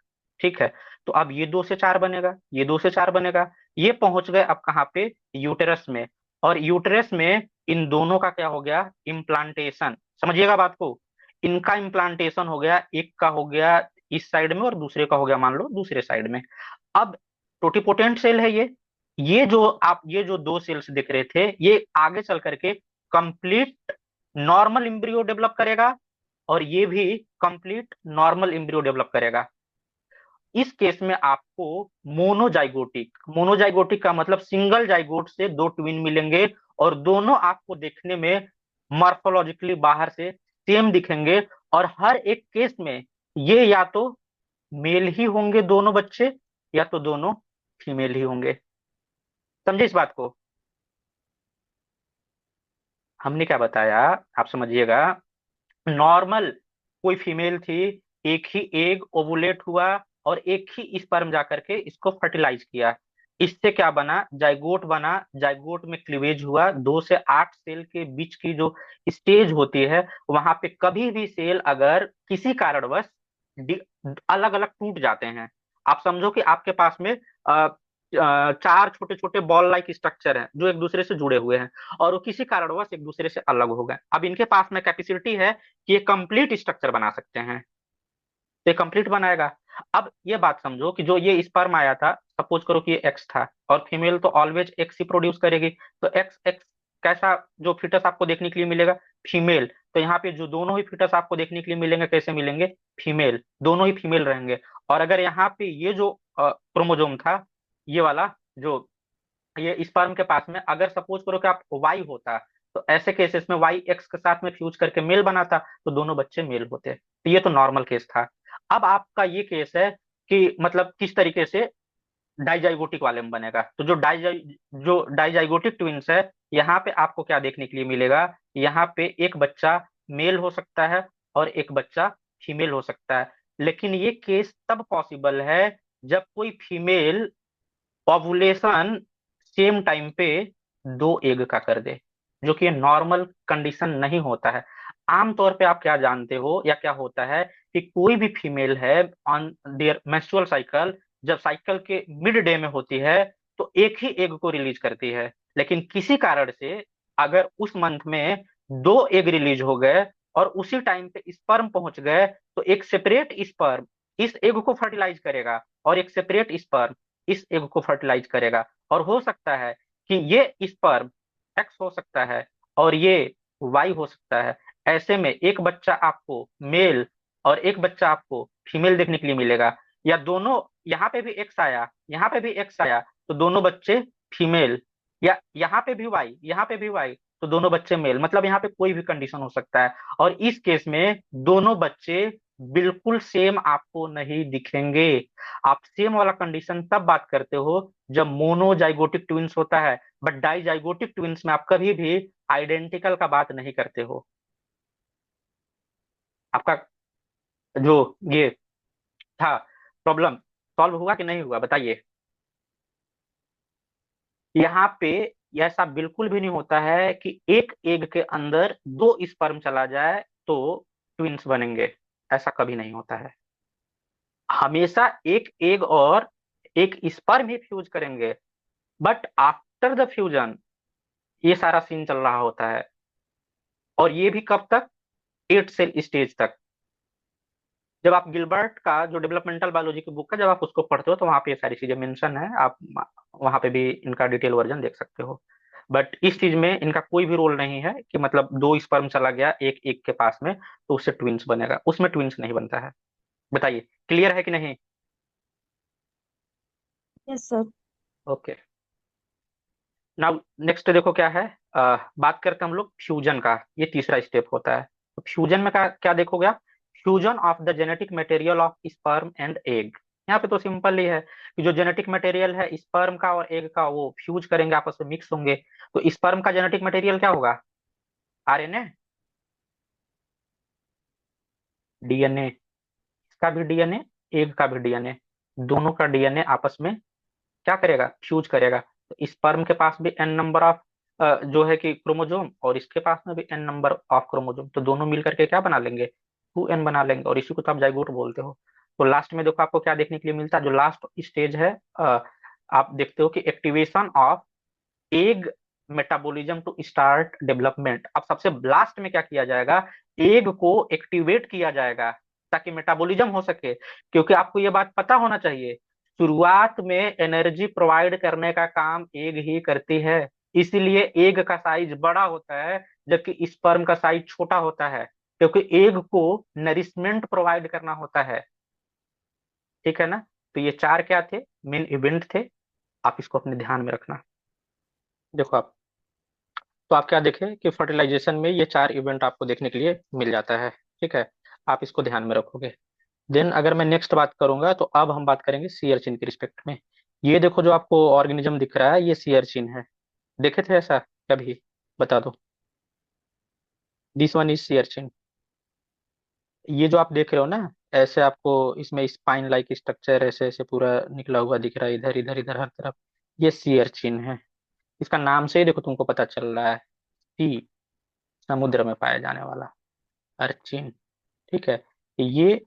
ठीक है, तो अब ये 2 से 4 बनेगा, ये 2 से 4 बनेगा। ये पहुंच गए अब कहाँ पे? यूटेरस में। और यूटेरस में इन दोनों का क्या हो गया? इम्प्लांटेशन। समझिएगा बात को, इनका इम्प्लांटेशन हो गया, एक का हो गया इस साइड में और दूसरे का हो गया मान लो दूसरे साइड में। अब टोटिपोटेंट सेल है ये जो 2 सेल्स दिख रहे थे ये आगे चल करके कंप्लीट नॉर्मल एम्ब्रियो डेवलप करेगा और ये भी कंप्लीट नॉर्मल एम्ब्रियो डेवलप करेगा। इस केस में आपको मोनोजाइगोटिक, मोनोजाइगोटिक का मतलब सिंगल जाइगोट से 2 ट्विन मिलेंगे और दोनों आपको देखने में मॉर्फोलॉजिकली बाहर से सेम दिखेंगे। और हर एक केस में ये या तो मेल ही होंगे दोनों बच्चे या तो दोनों फीमेल ही होंगे। समझे इस बात को? हमने क्या बताया आप समझिएगा। नॉर्मल कोई फीमेल थी, एक ही एग ओवुलेट हुआ और एक ही स्पर्म जाकर के इसको फर्टिलाइज किया। इससे क्या बना? जाइगोट बना। जाइगोट में क्लीवेज हुआ। 2 से 8 सेल के बीच की जो स्टेज होती है वहां पे कभी भी सेल अगर किसी कारणवश अलग अलग टूट जाते हैं, आप समझो कि आपके पास में 4 छोटे छोटे बॉल लाइक स्ट्रक्चर हैं जो एक दूसरे से जुड़े हुए हैं और वो किसी कारणवश एक दूसरे से अलग हो गए। अब इनके पास में कैपेसिटी है कि ये कंप्लीट स्ट्रक्चर बना सकते हैं, तो ये कंप्लीट बनाएगा। अब ये बात समझो कि जो ये स्पर्म आया था, सपोज करो कि ये एक्स था और फीमेल तो ऑलवेज एक्स ही प्रोड्यूस करेगी, तो एक्स एक्स कैसा जो फिटस आपको देखने के लिए मिलेगा? फीमेल। तो यहाँ पे जो दोनों ही फिटस आपको देखने के लिए मिलेंगे कैसे मिलेंगे? फीमेल, दोनों ही फीमेल रहेंगे। और अगर यहाँ पे ये जो क्रोमोजोम था, ये वाला जो ये स्पर्म के पास में अगर सपोज करो कि आप वाई होता, तो ऐसे केसेस में वाई एक्स के साथ में फ्यूज करके मेल बनाता तो दोनों बच्चे मेल होते। तो ये तो नॉर्मल केस था। अब आपका ये केस है कि मतलब किस तरीके से डाइजाइगोटिक वाले में बनेगा। तो जो डाइजाइगोटिक ट्विंस है यहाँ पे आपको क्या देखने के लिए मिलेगा? यहाँ पे एक बच्चा मेल हो सकता है और एक बच्चा फीमेल हो सकता है। लेकिन ये केस तब पॉसिबल है जब कोई फीमेल ओवुलेशन सेम टाइम पे 2 एग का कर दे, जो कि नॉर्मल कंडीशन नहीं होता है। आमतौर पे आप क्या जानते हो या क्या होता है कि कोई भी फीमेल है ऑन देयर मेंस्ट्रुअल साइकिल, जब साइकिल के मिड डे में होती है तो एक ही एग को रिलीज करती है। लेकिन किसी कारण से अगर उस मंथ में 2 एग रिलीज हो गए और उसी टाइम पे स्पर्म पहुंच गए, तो एक सेपरेट स्पर्म इस एग को फर्टिलाइज करेगा और एक सेपरेट स्पर्म इस एग को फर्टिलाइज करेगा। और हो सकता है कि ये स्पर्म एक्स हो सकता है और ये वाई हो सकता है। ऐसे में एक बच्चा आपको मेल और एक बच्चा आपको फीमेल देखने के लिए मिलेगा, या दोनों यहाँ पे भी एक्स आया यहाँ पे भी एक्स आया तो दोनों बच्चे फीमेल, या यहाँ पे भी वाई यहाँ पे भी वाई तो दोनों बच्चे मेल। मतलब यहाँ पे कोई भी कंडीशन हो सकता है। और इस केस में दोनों बच्चे बिल्कुल सेम आपको नहीं दिखेंगे। आप सेम वाला कंडीशन तब बात करते हो जब मोनोजाइगोटिक ट्विंस होता है, बट डाइजाइगोटिक ट्विंस में आप कभी भी आइडेंटिकल का बात नहीं करते हो। आपका जो ये था प्रॉब्लम सॉल्व हुआ कि नहीं हुआ बताइए? यहाँ पे ऐसा बिल्कुल भी नहीं होता है कि एक एग के अंदर 2 स्पर्म चला जाए तो ट्विंस बनेंगे, ऐसा कभी नहीं होता है। हमेशा एक एग और एक स्पर्म ही फ्यूज करेंगे, बट आफ्टर द फ्यूजन ये सारा सीन चल रहा होता है। और ये भी कब तक? 8 सेल स्टेज तक। जब आप गिलबर्ट का जो डेवलपमेंटल बायोलॉजी की बुक है, जब आप उसको पढ़ते हो तो वहाँ पे ये सारी चीजें मेंशन है, आप वहाँ पे भी इनका डिटेल वर्जन देख सकते हो। बट इस चीज में इनका कोई भी रोल नहीं है कि मतलब दो स्पर्म चला गया एक एक के पास में तो उससे ट्विंस बनेगा, उसमें ट्विंस नहीं बनता है। बताइए, क्लियर है कि नहीं? Yes sir. Okay. Now next देखो क्या है, बात करते हैं हम लोग फ्यूजन का। ये तीसरा स्टेप होता है। तो फ्यूजन में क्या क्या देखोगे आप? Fusion of the genetic material of sperm and egg. यहाँ पे तो सिंपल ही है कि जो जेनेटिक मटेरियल है स्पर्म का और एग का वो फ्यूज करेंगे, आपस में मिक्स होंगे। तो स्पर्म का जेनेटिक मटेरियल क्या होगा? RNA, DNA. इसका भी डीएनए, एग का भी डीएनए, दोनों का डीएनए आपस में क्या करेगा? फ्यूज करेगा। तो स्पर्म के पास भी एन नंबर ऑफ जो है कि क्रोमोजोम, और इसके पास में भी एन नंबर ऑफ क्रोमोजोम, तो दोनों मिलकर के क्या बना लेंगे? 2n बना लेंगे, और इसी को तो आप जाइगोट बोलते हो। तो लास्ट में देखो आपको क्या देखने के लिए मिलता है, जो लास्ट स्टेज है, आप देखते हो कि activation of egg metabolism to start development. अब सबसे लास्ट में क्या किया जाएगा? एग को एक्टिवेट किया जाएगा ताकि मेटाबॉलिज्म हो सके। क्योंकि आपको ये बात पता होना चाहिए, शुरुआत में एनर्जी प्रोवाइड करने का काम एग ही करती है। इसीलिए एग का साइज बड़ा होता है जबकि स्पर्म का साइज छोटा होता है, क्योंकि एग को नरिशमेंट प्रोवाइड करना होता है। ठीक है ना? तो ये चार क्या थे? मेन इवेंट थे। आप इसको अपने ध्यान में रखना। देखो आप, तो आप क्या देखें कि फर्टिलाइजेशन में ये चार इवेंट आपको देखने के लिए मिल जाता है। ठीक है, आप इसको ध्यान में रखोगे। देन अगर मैं नेक्स्ट बात करूंगा तो अब हम बात करेंगे सी अर्चिन के रिस्पेक्ट में। ये देखो जो आपको ऑर्गेनिज्म दिख रहा है ये सी अर्चिन है। देखे थे ऐसा कभी? बता दो। This one is sea urchin. ये जो आप देख रहे हो ना, ऐसे आपको इसमें स्पाइन लाइक स्ट्रक्चर ऐसे ऐसे पूरा निकला हुआ दिख रहा है, इधर इधर इधर हर तरफ। ये सी अर्चिन है। इसका नाम से ही देखो तुमको पता चल रहा है, सी, समुद्र में पाया जाने वाला अर्चिन। ठीक है, ये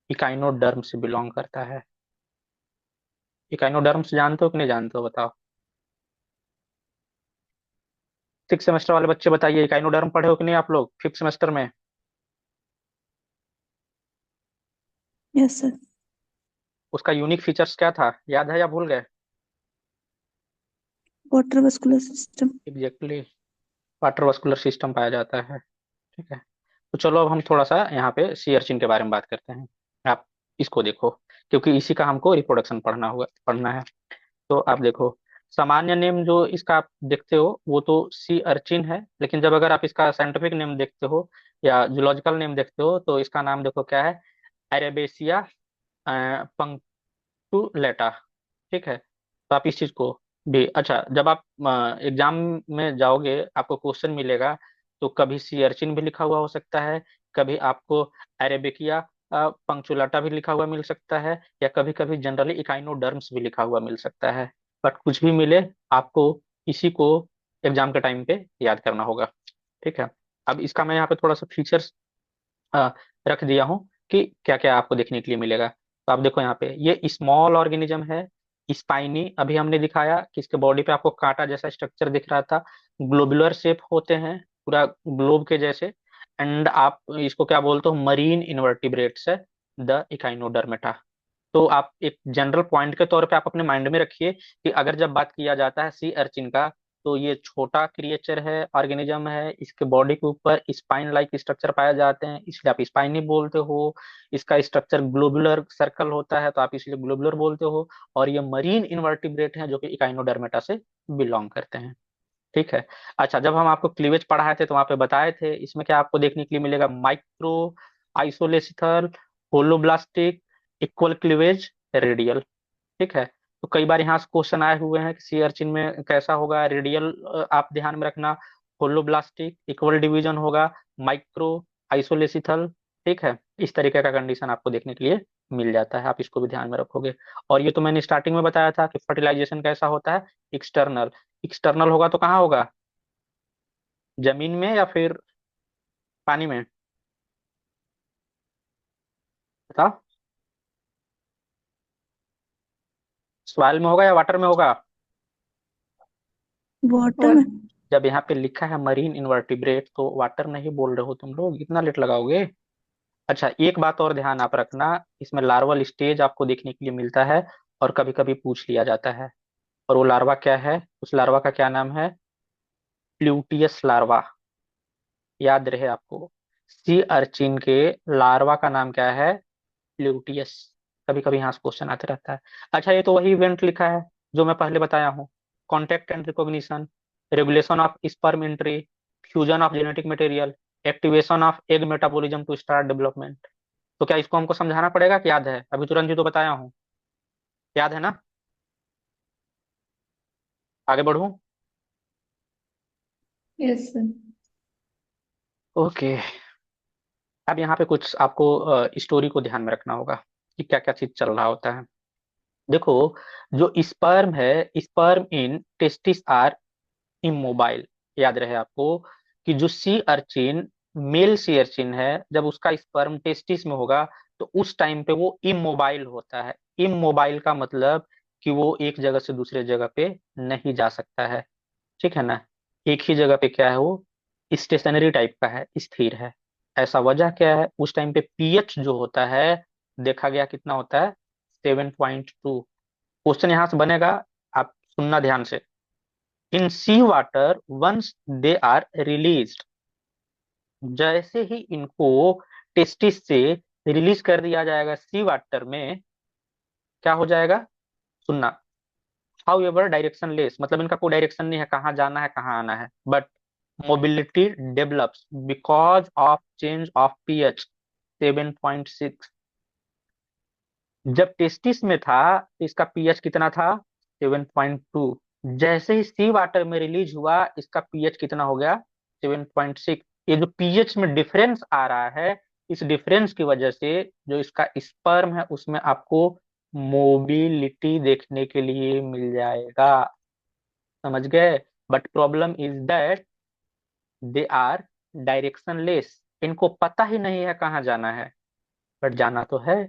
इकाइनोडर्म से बिलोंग करता है। इकाइनोडर्म्स जानते हो कि नहीं जानते हो, बताओ। सिक्स सेमेस्टर वाले बच्चे बताइए, इकाइनोडर्म पढ़े हो कि नहीं आप लोग फिफ्थ सेमेस्टर में? Yes sir. उसका यूनिक फीचर्स क्या था, याद है या भूल गए? Water vascular system. Exactly, water vascular system पाया जाता है। ठीक है, तो चलो अब हम थोड़ा सा यहाँ पे सी अर्चिन के बारे में बात करते हैं। आप इसको देखो, क्योंकि इसी का हमको रिप्रोडक्शन पढ़ना है। तो आप देखो, सामान्य नेम जो इसका आप देखते हो वो तो सी अर्चिन है, लेकिन जब अगर आप इसका साइंटिफिक नेम देखते हो या जूलॉजिकल नेम देखते हो तो इसका नाम देखो क्या है, एरेबेसिया पंक्टुलेटा। ठीक है, तो आप इस चीज को भी, अच्छा जब आप एग्जाम में जाओगे आपको क्वेश्चन मिलेगा, तो कभी सी अर्चिन भी लिखा हुआ हो सकता है, कभी आपको अरेबिकिया पंक्चुलाटा भी लिखा हुआ मिल सकता है, या कभी कभी जनरली इकाइनोडर्म्स भी लिखा हुआ मिल सकता है। बट कुछ भी मिले, आपको इसी को एग्जाम के टाइम पे याद करना होगा। ठीक है, अब इसका मैं यहाँ पे थोड़ा सा फीचर्स रख दिया हूँ कि क्या क्या आपको देखने के लिए मिलेगा। तो आप देखो यहाँ पे ये स्मॉल ऑर्गेनिज्म है, स्पाइनी। अभी हमने दिखाया कि इसके बॉडी पे आपको कांटा जैसा स्ट्रक्चर दिख रहा था, ग्लोबुलर शेप होते हैं, पूरा ग्लोब के जैसे। एंड आप इसको क्या बोलते हो, मरीन इन्वर्टिब्रेट्स है द इकाइनोडर्मेटा। तो आप एक जनरल पॉइंट के तौर पे आप अपने माइंड में रखिए कि अगर जब बात किया जाता है सी अर्चिन का, तो ये छोटा क्रिएचर है, ऑर्गेनिज्म है, इसके बॉडी के ऊपर स्पाइन लाइक स्ट्रक्चर पाए जाते हैं इसलिए आप स्पाइनी बोलते हो। इसका स्ट्रक्चर ग्लोबुलर सर्कल होता है तो आप इसलिए ग्लोबुलर बोलते हो। और ये मरीन इन्वर्टिब्रेट हैं जो कि इकाइनोडर्मेटा से बिलोंग करते हैं। ठीक है, अच्छा जब हम आपको क्लीवेज पढ़ाए थे तो वहां पे बताए थे इसमें क्या आपको देखने के लिए मिलेगा, micro isolecithal, holoblastic, equal cleavage, radial. ठीक है, तो कई बार यहाँ से क्वेश्चन आए हुए हैं कि सी अर्चिन में कैसा होगा, रेडियल आप ध्यान में रखना, होलोब्लास्टिक इक्वल डिवीजन होगा, माइक्रो आइसोलेसिथल। ठीक है, इस तरीके का कंडीशन आपको देखने के लिए मिल जाता है, आप इसको भी ध्यान में रखोगे। और ये तो मैंने स्टार्टिंग में बताया था कि फर्टिलाइजेशन कैसा होता है, एक्सटर्नल। एक्सटर्नल होगा तो कहाँ होगा, जमीन में या फिर पानी में? बताओ, सॉइल में होगा या वाटर में होगा? वाटर और में। जब यहाँ पे लिखा है मरीन इन्वर्टिब्रेट तो वाटर नहीं बोल रहे हो तुम लोग, इतना लेट लगाओगे? अच्छा, एक बात और ध्यान आप रखना, इसमें लार्वल स्टेज आपको देखने के लिए मिलता है और कभी कभी पूछ लिया जाता है। और वो लार्वा क्या है, उस लार्वा का क्या नाम है? प्लूटियस लार्वा। याद रहे आपको, सी अर्चिन के लार्वा का नाम क्या है? प्लूटियस। कभी कभी यहाँ से क्वेश्चन आते रहता है। अच्छा, ये तो वही इवेंट लिखा है जो मैं पहले बताया हूँ। Contact and recognition, regulation of sperm entry, fusion of genetic material, activation of egg metabolism to start development. तो क्या इसको हमको समझाना पड़ेगा कि याद है? अभी तुरंत ही तो बताया हूँ, याद है ना? आगे बढ़ूं? Yes sir. ओके। अब यहाँ पे कुछ आपको स्टोरी को ध्यान में रखना होगा कि क्या क्या चीज चल रहा होता है। देखो, जो स्पर्म है, sperm in testis are immobile. याद रहे आपको कि जो sea urchin, male sea urchin है, जब उसका स्पर्म टेस्टिस में होगा तो उस टाइम पे वो इमोबाइल होता है। इमोबाइल का मतलब कि वो एक जगह से दूसरे जगह पे नहीं जा सकता है। ठीक है ना? एक ही जगह पे क्या है वो, स्टेशनरी टाइप का है, स्थिर है। ऐसा वजह क्या है? उस टाइम पे पीएच जो होता है, देखा गया कितना होता है? 7.2। क्वेश्चन यहां से बनेगा, आप सुनना ध्यान से। In sea water once they are released, जैसे ही इनको टेस्टिस से रिलीज कर दिया जाएगा सी वाटर में, क्या हो जाएगा? सुनना। हाउ एवर डायरेक्शन लेस, मतलब इनका कोई डायरेक्शन नहीं है कहाँ जाना है कहाँ आना है, but mobility develops because of change of pH 7.6। जब टेस्टिस में था तो इसका पीएच कितना था? 7.2। जैसे ही सी वाटर में रिलीज हुआ, इसका पीएच कितना हो गया? 7.6। ये जो पीएच में डिफरेंस आ रहा है, इस डिफरेंस की वजह से जो इसका स्पर्म है उसमें आपको मोबिलिटी देखने के लिए मिल जाएगा। समझ गए? But problem is that they are directionless. इनको पता ही नहीं है कहाँ जाना है, बट जाना तो है।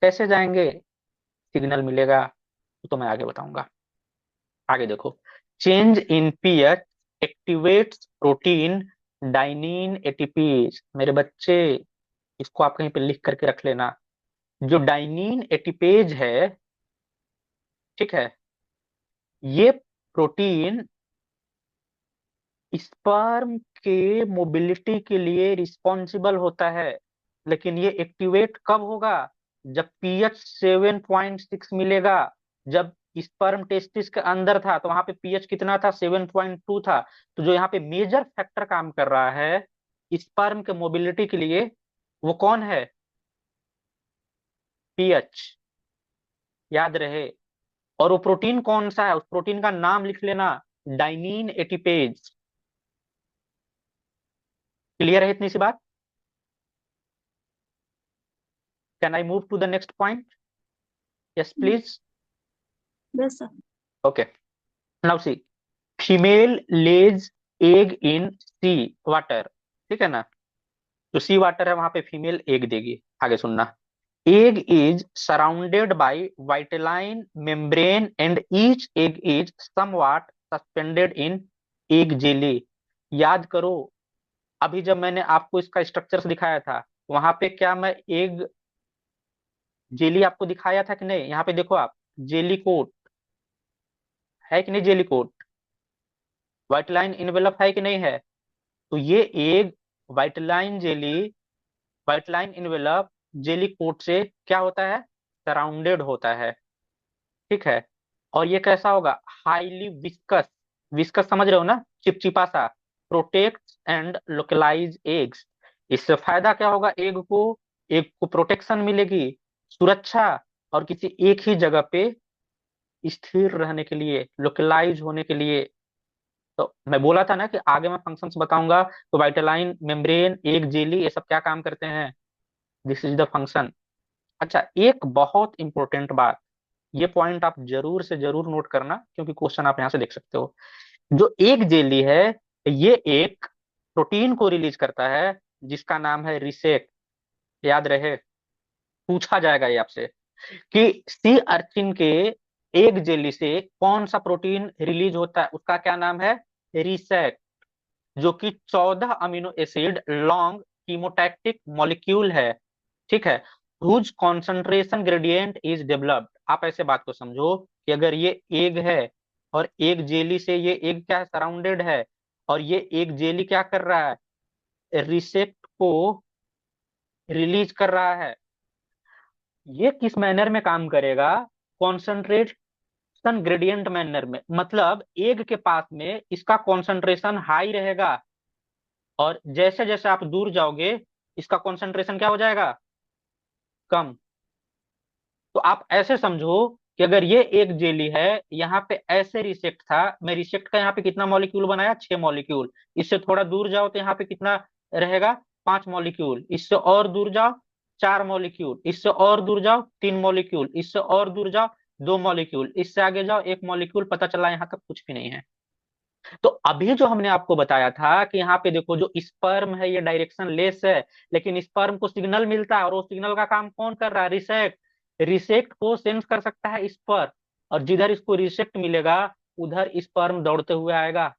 कैसे जाएंगे? सिग्नल मिलेगा तो मैं आगे बताऊंगा। आगे देखो, change in pH activates protein dynein ATPs. मेरे बच्चे, इसको आप कहीं पे लिख करके रख लेना। जो डाइनिन एटीपेज है, ठीक है, ये प्रोटीन स्पर्म के मोबिलिटी के लिए रिस्पॉन्सिबल होता है। लेकिन ये एक्टिवेट कब होगा? जब पीएच 7.6 मिलेगा। जब स्पर्म टेस्टिस के अंदर था तो वहां पे पीएच कितना था? 7.2 था। तो जो यहाँ पे मेजर फैक्टर काम कर रहा है स्पर्म के मोबिलिटी के लिए, वो कौन है? पीएच। याद रहे। और वो प्रोटीन कौन सा है? उस प्रोटीन का नाम लिख लेना, डाइनिन एटीपेज। क्लियर है इतनी सी बात? Can I move to the next point? Yes please. Yes sir. Okay, now see, female lays egg in sea water. ठीक है ना? जो सी वाटर है वहां पे फीमेल एग देगी। आगे सुनना। Egg is surrounded by vitelline membrane and each egg is somewhat suspended in egg jelly. याद करो, अभी जब मैंने आपको इसका स्ट्रक्चर दिखाया था, वहां पे क्या मैं एग जेली आपको दिखाया था कि नहीं? यहाँ पे देखो आप, जेली कोट है कि नहीं? Jelly coat, vitelline envelope है कि नहीं है? तो ये egg vitelline jelly, vitelline envelope jelly coat से क्या होता है? सराउंडेड होता है। ठीक है? और ये कैसा होगा? Highly viscous. विस्कस समझ रहे हो ना? चिपचिपा सा। Protect and localise eggs. इससे फायदा क्या होगा? एग को प्रोटेक्शन मिलेगी, सुरक्षा, और किसी एक ही जगह पे स्थिर रहने के लिए, लोकलाइज होने के लिए। तो मैं बोला था ना कि आगे मैं फंक्शंस बताऊंगा, तो वाइटालाइन मेम्ब्रेन एग जेली ये सब क्या काम करते हैं? This is the function. अच्छा, एक बहुत इंपॉर्टेंट बात, ये पॉइंट आप जरूर से जरूर नोट करना क्योंकि क्वेश्चन आप यहाँ से देख सकते हो। जो एग जेली है, ये एक प्रोटीन को रिलीज करता है जिसका नाम है रिसेक। याद रहे, पूछा जाएगा ये आपसे कि सी अर्चिन के एग जेली से कौन सा प्रोटीन रिलीज होता है, उसका क्या नाम है? रिसेक। जो कि 14 amino acid long chemotactic molecule है, ठीक है, whose concentration gradient is developed. आप ऐसे बात को समझो कि अगर ये एग है और एक जेली से ये एग क्या है, सराउंडेड है, और ये एक जेली क्या कर रहा है, रिसेप्ट को रिलीज कर रहा है, ये किस मैनर में काम करेगा, कॉन्सेंट्रेशन ग्रेडियंट मैनर में। मतलब एग के पास में इसका कॉन्सेंट्रेशन हाई रहेगा, और जैसे जैसे आप दूर जाओगे इसका कॉन्सेंट्रेशन क्या हो जाएगा, कम। तो आप ऐसे समझो कि अगर ये एक जेली है, यहाँ पे ऐसे रिसेक्ट था, मैं रिसेक्ट का यहाँ पे कितना मॉलिक्यूल बनाया, 6 मॉलिक्यूल। इससे थोड़ा दूर जाओ तो यहाँ पे कितना रहेगा, 5 मॉलिक्यूल। इससे और दूर जाओ, 4 मॉलिक्यूल। इससे और दूर जाओ, 3 मॉलिक्यूल। इससे और दूर जाओ, 2 मॉलिक्यूल। इससे आगे जाओ, 1 मॉलिक्यूल। पता चला यहाँ तक कुछ भी नहीं है। तो अभी जो हमने आपको बताया था कि यहाँ पे देखो, जो स्पर्म है ये डायरेक्शन लेस है, लेकिन स्पर्म को सिग्नल मिलता है, और वो सिग्नल का काम कौन कर रहा है, रिसेक्ट। रिसेक्ट को सेंस कर सकता है स्पर्म, और जिधर इसको रिसेक्ट मिलेगा उधर स्पर्म दौड़ते हुए आएगा,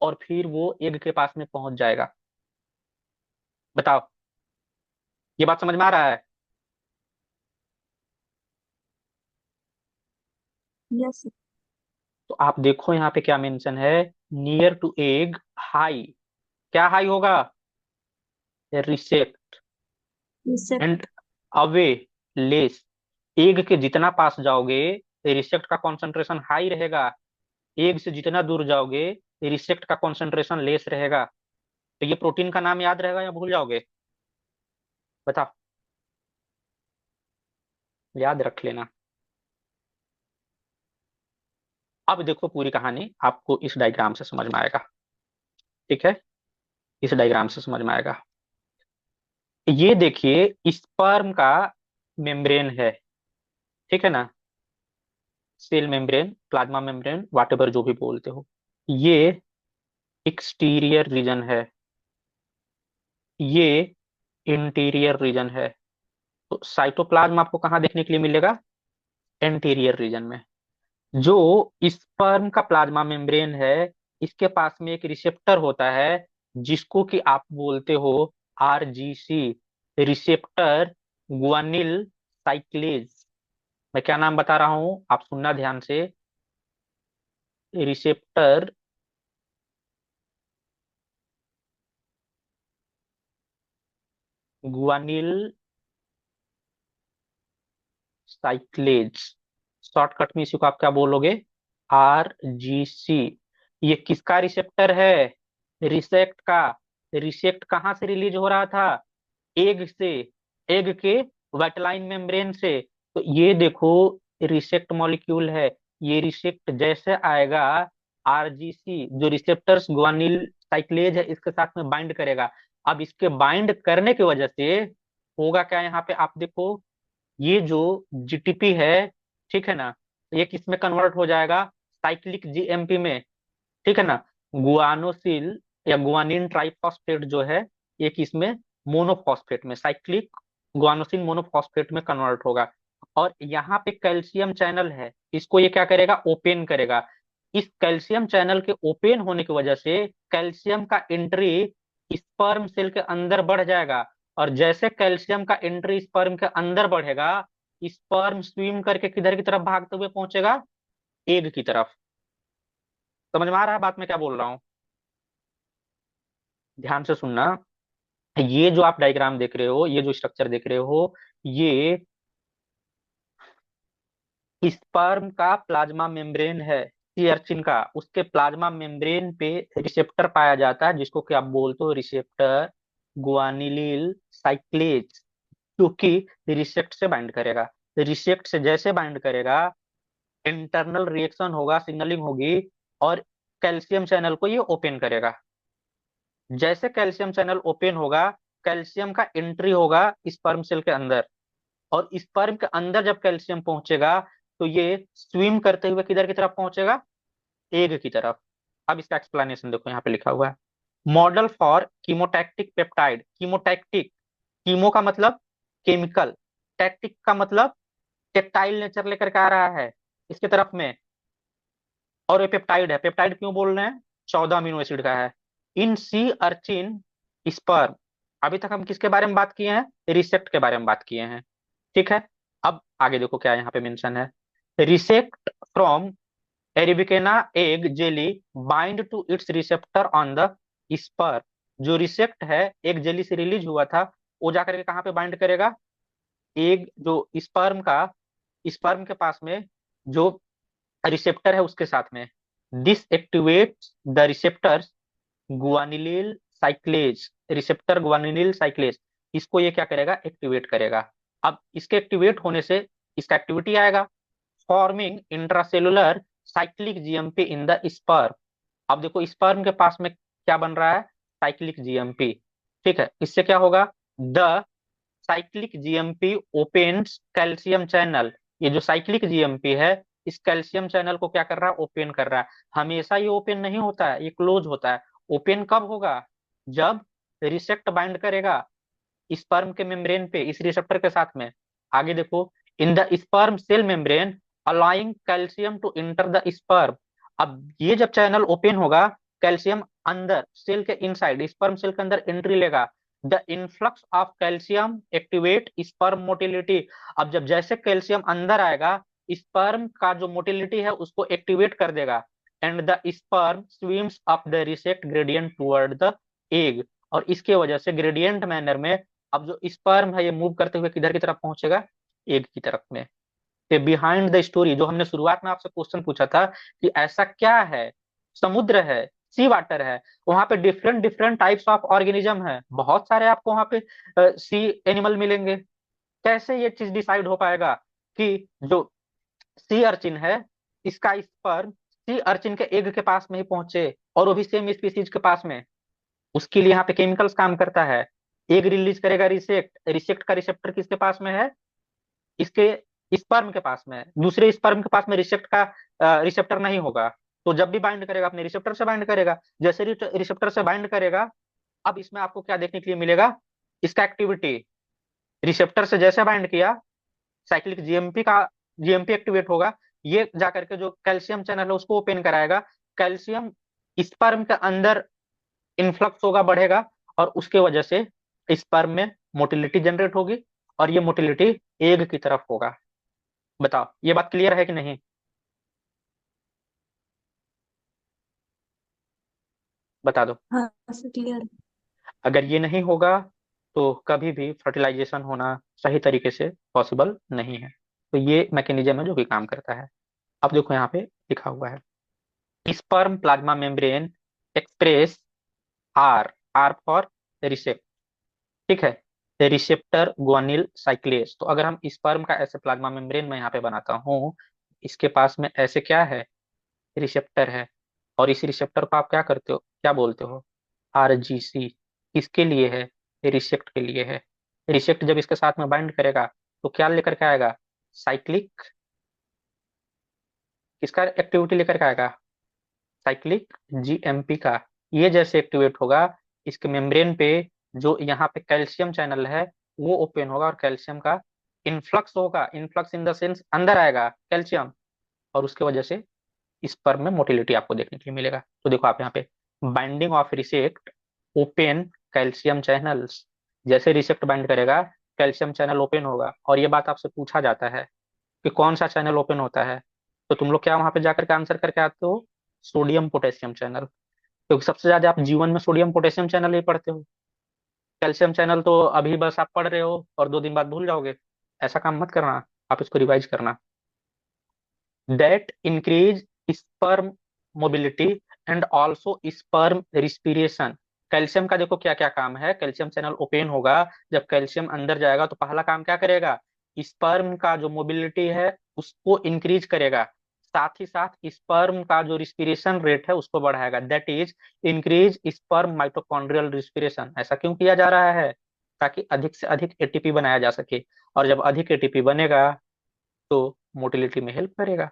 और फिर वो एग के पास में पहुंच जाएगा। बताओ, ये बात समझ में आ रहा है? यस। तो आप देखो यहाँ पे क्या मेंशन है, नियर टू एग हाई। क्या हाई होगा, रिसेक्ट। इससे एंड अवे लेस। एग के जितना पास जाओगे रिसेप्ट का कॉन्सेंट्रेशन हाई रहेगा, एग से जितना दूर जाओगे रिसेप्ट का कॉन्सेंट्रेशन लेस रहेगा। तो ये प्रोटीन का नाम याद रहेगा या भूल जाओगे, बताओ, याद रख लेना। अब देखो पूरी कहानी आपको इस डायग्राम से समझ में आएगा, ठीक है, इस डायग्राम से समझ में आएगा। ये देखिए स्पर्म का मेम्ब्रेन है, ठीक है ना, सेल मेम्ब्रेन, प्लाज्मा मेम्ब्रेन, वाटेवर जो भी बोलते हो। ये एक्सटीरियर रीजन है, ये इंटीरियर रीजन है। तो साइटोप्लाज्म आपको कहाँ देखने के लिए मिलेगा, एंटीरियर रीजन में। जो स्पर्म का प्लाज्मा मेम्ब्रेन है, इसके पास में एक रिसेप्टर होता है, जिसको कि आप बोलते हो आरजीसी, रिसेप्टर गुआनिल साइक्लेज। मैं क्या नाम बता रहा हूं, आप सुनना ध्यान से, रिसेप्टर गुआनिल साइक्लेज। शॉर्टकट में इसी को आप क्या बोलोगे, आरजीसी। ये किसका रिसेप्टर है, रिसेक्ट का। रिसेक्ट कहाँ से रिलीज हो रहा था, एग से, एग के वेटलाइन मेम्ब्रेन से। तो ये देखो रिसेक्ट मॉलिक्यूल है, ये रिसेक्ट जैसे आएगा, आरजीसी जो रिसेप्टर्स ग्वानिल साइक्लेज है इसके साथ में बाइंड करेगा। अब इसके बाइंड करने की वजह से होगा क्या, यहाँ पे आप देखो, ये जो जीटीपी है, ठीक है ना, ये किस में कन्वर्ट हो जाएगा, साइक्लिक जीएमपी में, ठीक है ना। गुआनोसिल या गुआनिन ट्राइफॉस्फेट जो है, ये किस में, मोनोफॉस्फेट में, साइक्लिक गुआनोसिन मोनोफॉस्फेट में कन्वर्ट होगा। और यहाँ पे कैल्शियम चैनल है, इसको ये क्या करेगा, ओपन करेगा। इस कैल्शियम चैनल के ओपन होने की वजह से कैल्शियम का एंट्री स्पर्म सेल के अंदर बढ़ जाएगा, और जैसे कैल्शियम का एंट्री स्पर्म के अंदर बढ़ेगा, स्पर्म स्विम करके किधर की तरफ भागते हुए पहुंचेगा, एग की तरफ। समझ में आ रहा है बात मैं क्या बोल रहा हूँ, ध्यान से सुनना। ये जो आप डायग्राम देख रहे हो, ये जो स्ट्रक्चर देख रहे हो, ये स्पर्म का प्लाज्मा मेम्ब्रेन है, सी अर्चिन का, उसके प्लाज्मा मेम्ब्रेन पे रिसेप्टर पाया जाता है, जिसको कि आप बोलते हो रिसेप्टर गुआनिलील साइक्लेज, क्योंकि रिसेप्ट से बाइंड करेगा। रिसेप्ट से जैसे बाइंड करेगा, इंटरनल रिएक्शन होगा, सिग्नलिंग होगी, और कैल्शियम चैनल को ये ओपन करेगा। जैसे कैल्शियम चैनल ओपन होगा, कैल्शियम का एंट्री होगा स्पर्म सेल के अंदर, और स्पर्म के अंदर जब कैल्शियम पहुंचेगा, तो ये स्विम करते हुए किधर की तरफ पहुंचेगा, एग की तरफ। अब इसका एक्सप्लेनेशन देखो, यहाँ पे लिखा हुआ है, मॉडल फॉर कीमोटैक्टिक पेप्टाइड। कीमोटैक्टिक, कीमो का मतलब केमिकल, टैक्टिक का मतलब टेक्टाइल नेचर लेकर के आ रहा है इसके तरफ में, और ये पेप्टाइड है। पेप्टाइड क्यों बोल रहे हैं, 14 अमीनो एसिड का है। इन सी अर्चिन स्पर्म, अभी तक हम किसके बारे में बात किए हैं? रिसेप्ट के बारे में बात किए हैं। ठीक है, अब आगे देखो क्या यहाँ पे मेंशन है। Resact from Arbacia egg jelly binds to its receptor on the sperm. जो रिसेप्ट है एक जेली से रिलीज हुआ था, वो जाकर के कहाँ पे बाइंड करेगा? एग जो स्पर्म के पास में जो रिसेप्टर है उसके साथ में। This activates the receptors guanylyl cyclase. Receptor guanylyl cyclase, इसको ये क्या करेगा? एक्टिवेट करेगा। अब इसके एक्टिवेट होने से इसका एक्टिविटी आएगा, forming intracellular cyclic GMP in the sperm. अब देखो स्पर्म के पास में क्या बन रहा है? Cyclic GMP. ठीक है, इससे क्या होगा? The cyclic GMP opens calcium channel. ये जो साइक्लिक जीएमपी है इस कैल्शियम चैनल को क्या कर रहा है? ओपन कर रहा है। हमेशा ये ओपन नहीं होता है, ये क्लोज होता है। ओपन कब होगा? जब रिसेप्ट बाइंड करेगा स्पर्म के मेम्ब्रेन पे इस रिसेप्टर के साथ में। आगे देखो, in the sperm cell membrane allowing calcium to enter the sperm. अब ये जब चैनल ओपन होगा, कैल्शियम अंदर सेल के इनसाइड स्पर्म सेल के अंदर एंट्री लेगा। The influx of calcium activate sperm motility. अब जब जैसे कैल्शियम अंदर आएगा, स्पर्म का जो मोटिलिटी है उसको एक्टिवेट कर देगा। And the sperm swims up the resact gradient toward the egg. और इसके वजह से ग्रेडियंट मैनर में अब जो स्पर्म है ये मूव करते हुए किधर की तरफ पहुंचेगा? एग की तरफ में। बिहाइंड द स्टोरी, जो हमने शुरुआत में आपसे क्वेश्चन पूछा था कि ऐसा क्या है, समुद्र है, सी वाटर है, वहां पे different different types of organism है, बहुत सारे आपको वहां पे सी एनिमल मिलेंगे। कैसे ये चीज डिसाइड हो पाएगा कि जो सी अर्चिन है इसका स्पर्म सी अर्चिन के एग के पास में ही पहुंचे, और वो भी सेम स्पीसीज के पास में? उसके लिए यहाँ पे केमिकल्स काम करता है। एग रिलीज करेगा रिसेक्ट, रिसेक्ट का रिसेप्टर किसके पास में है? इसके स्पर्म के पास में है। दूसरे स्पर्म के पास में रिसेप्ट का रिसेप्टर नहीं होगा, तो जब भी बाइंड करेगा अपने रिसेप्टर से बाइंड करेगा। जैसे रिसेप्टर से बाइंड करेगा, अब इसमें आपको क्या देखने के लिए मिलेगा? इसका एक्टिविटी। रिसेप्टर से जैसे बाइंड किया, साइक्लिक जीएमपी एक्टिवेट होगा। ये जाकर के जो कैल्शियम चैनल है उसको ओपन कराएगा। कैल्शियम स्पर्म के अंदर इन्फ्लक्स होगा, बढ़ेगा, और उसके वजह से स्पर्म में मोटिलिटी जनरेट होगी, और ये मोटिलिटी एग की तरफ होगा। बताओ ये बात क्लियर है कि नहीं? बता दो। हाँ सर क्लियर। अगर ये नहीं होगा तो कभी भी फर्टिलाइजेशन होना सही तरीके से पॉसिबल नहीं है। तो ये मैकेनिज्म है जो भी काम करता है। अब देखो यहाँ पे लिखा हुआ है, sperm plasma membrane express R, R for resact. ठीक है, रिसेप्टर ग्वानिल साइक्लेज। तो अगर हम स्पर्म का ऐसे प्लाज्मा मेम्ब्रेन में यहाँ पे बनाता हूँ, इसके पास में ऐसे क्या है? रिसेप्टर है। और इस रिसेप्टर को आप क्या करते हो, क्या बोलते हो? आरजीसी। किसके लिए है? रिसेप्ट के लिए है। रिसेप्ट जब इसके साथ में बाइंड करेगा तो क्या लेकर के आएगा? साइक्लिक, किसका एक्टिविटी लेकर के आएगा? साइक्लिक जीएमपी का। ये जैसे एक्टिवेट होगा, इसके मेम्ब्रेन पे जो यहाँ पे कैल्शियम चैनल है वो ओपन होगा, और कैल्शियम का इन्फ्लक्स होगा। इन्फ्लक्स इन द सेंस अंदर आएगा कैल्शियम, और उसके वजह से स्पर्म में मोटिलिटी आपको देखने के लिए मिलेगा। तो देखो आप यहाँ पे, binding of receptor open calcium channels. जैसे रिसेप्ट बाइंड करेगा, कैल्शियम चैनल ओपन होगा। और ये बात आपसे पूछा जाता है कि कौन सा चैनल ओपन होता है, तो तुम लोग क्या वहां पे जाकर के आंसर करके आते हो? Sodium potassium channel. क्योंकि सबसे ज्यादा आप जीवन में सोडियम पोटेशियम चैनल ही पढ़ते हो। कैल्शियम चैनल तो अभी बस आप पढ़ रहे हो और 2 दिन बाद भूल जाओगे। ऐसा काम मत करना, आप इसको रिवाइज करना। That increase sperm mobility and also sperm respiration. Calcium का देखो क्या क्या काम है। कैल्शियम चैनल ओपन होगा, जब कैल्शियम अंदर जाएगा तो पहला काम क्या करेगा? स्पर्म का जो मोबिलिटी है उसको इंक्रीज करेगा। साथ ही साथ स्पर्म का जो रिस्पिरेशन रेट है उसको बढ़ाएगा। That is increase sperm mitochondrial respiration. ऐसा क्यों किया जा रहा है? ताकि अधिक से अधिक एटीपी बनाया जा सके, और जब अधिक एटीपी बनेगा तो मोटिलिटी में हेल्प करेगा।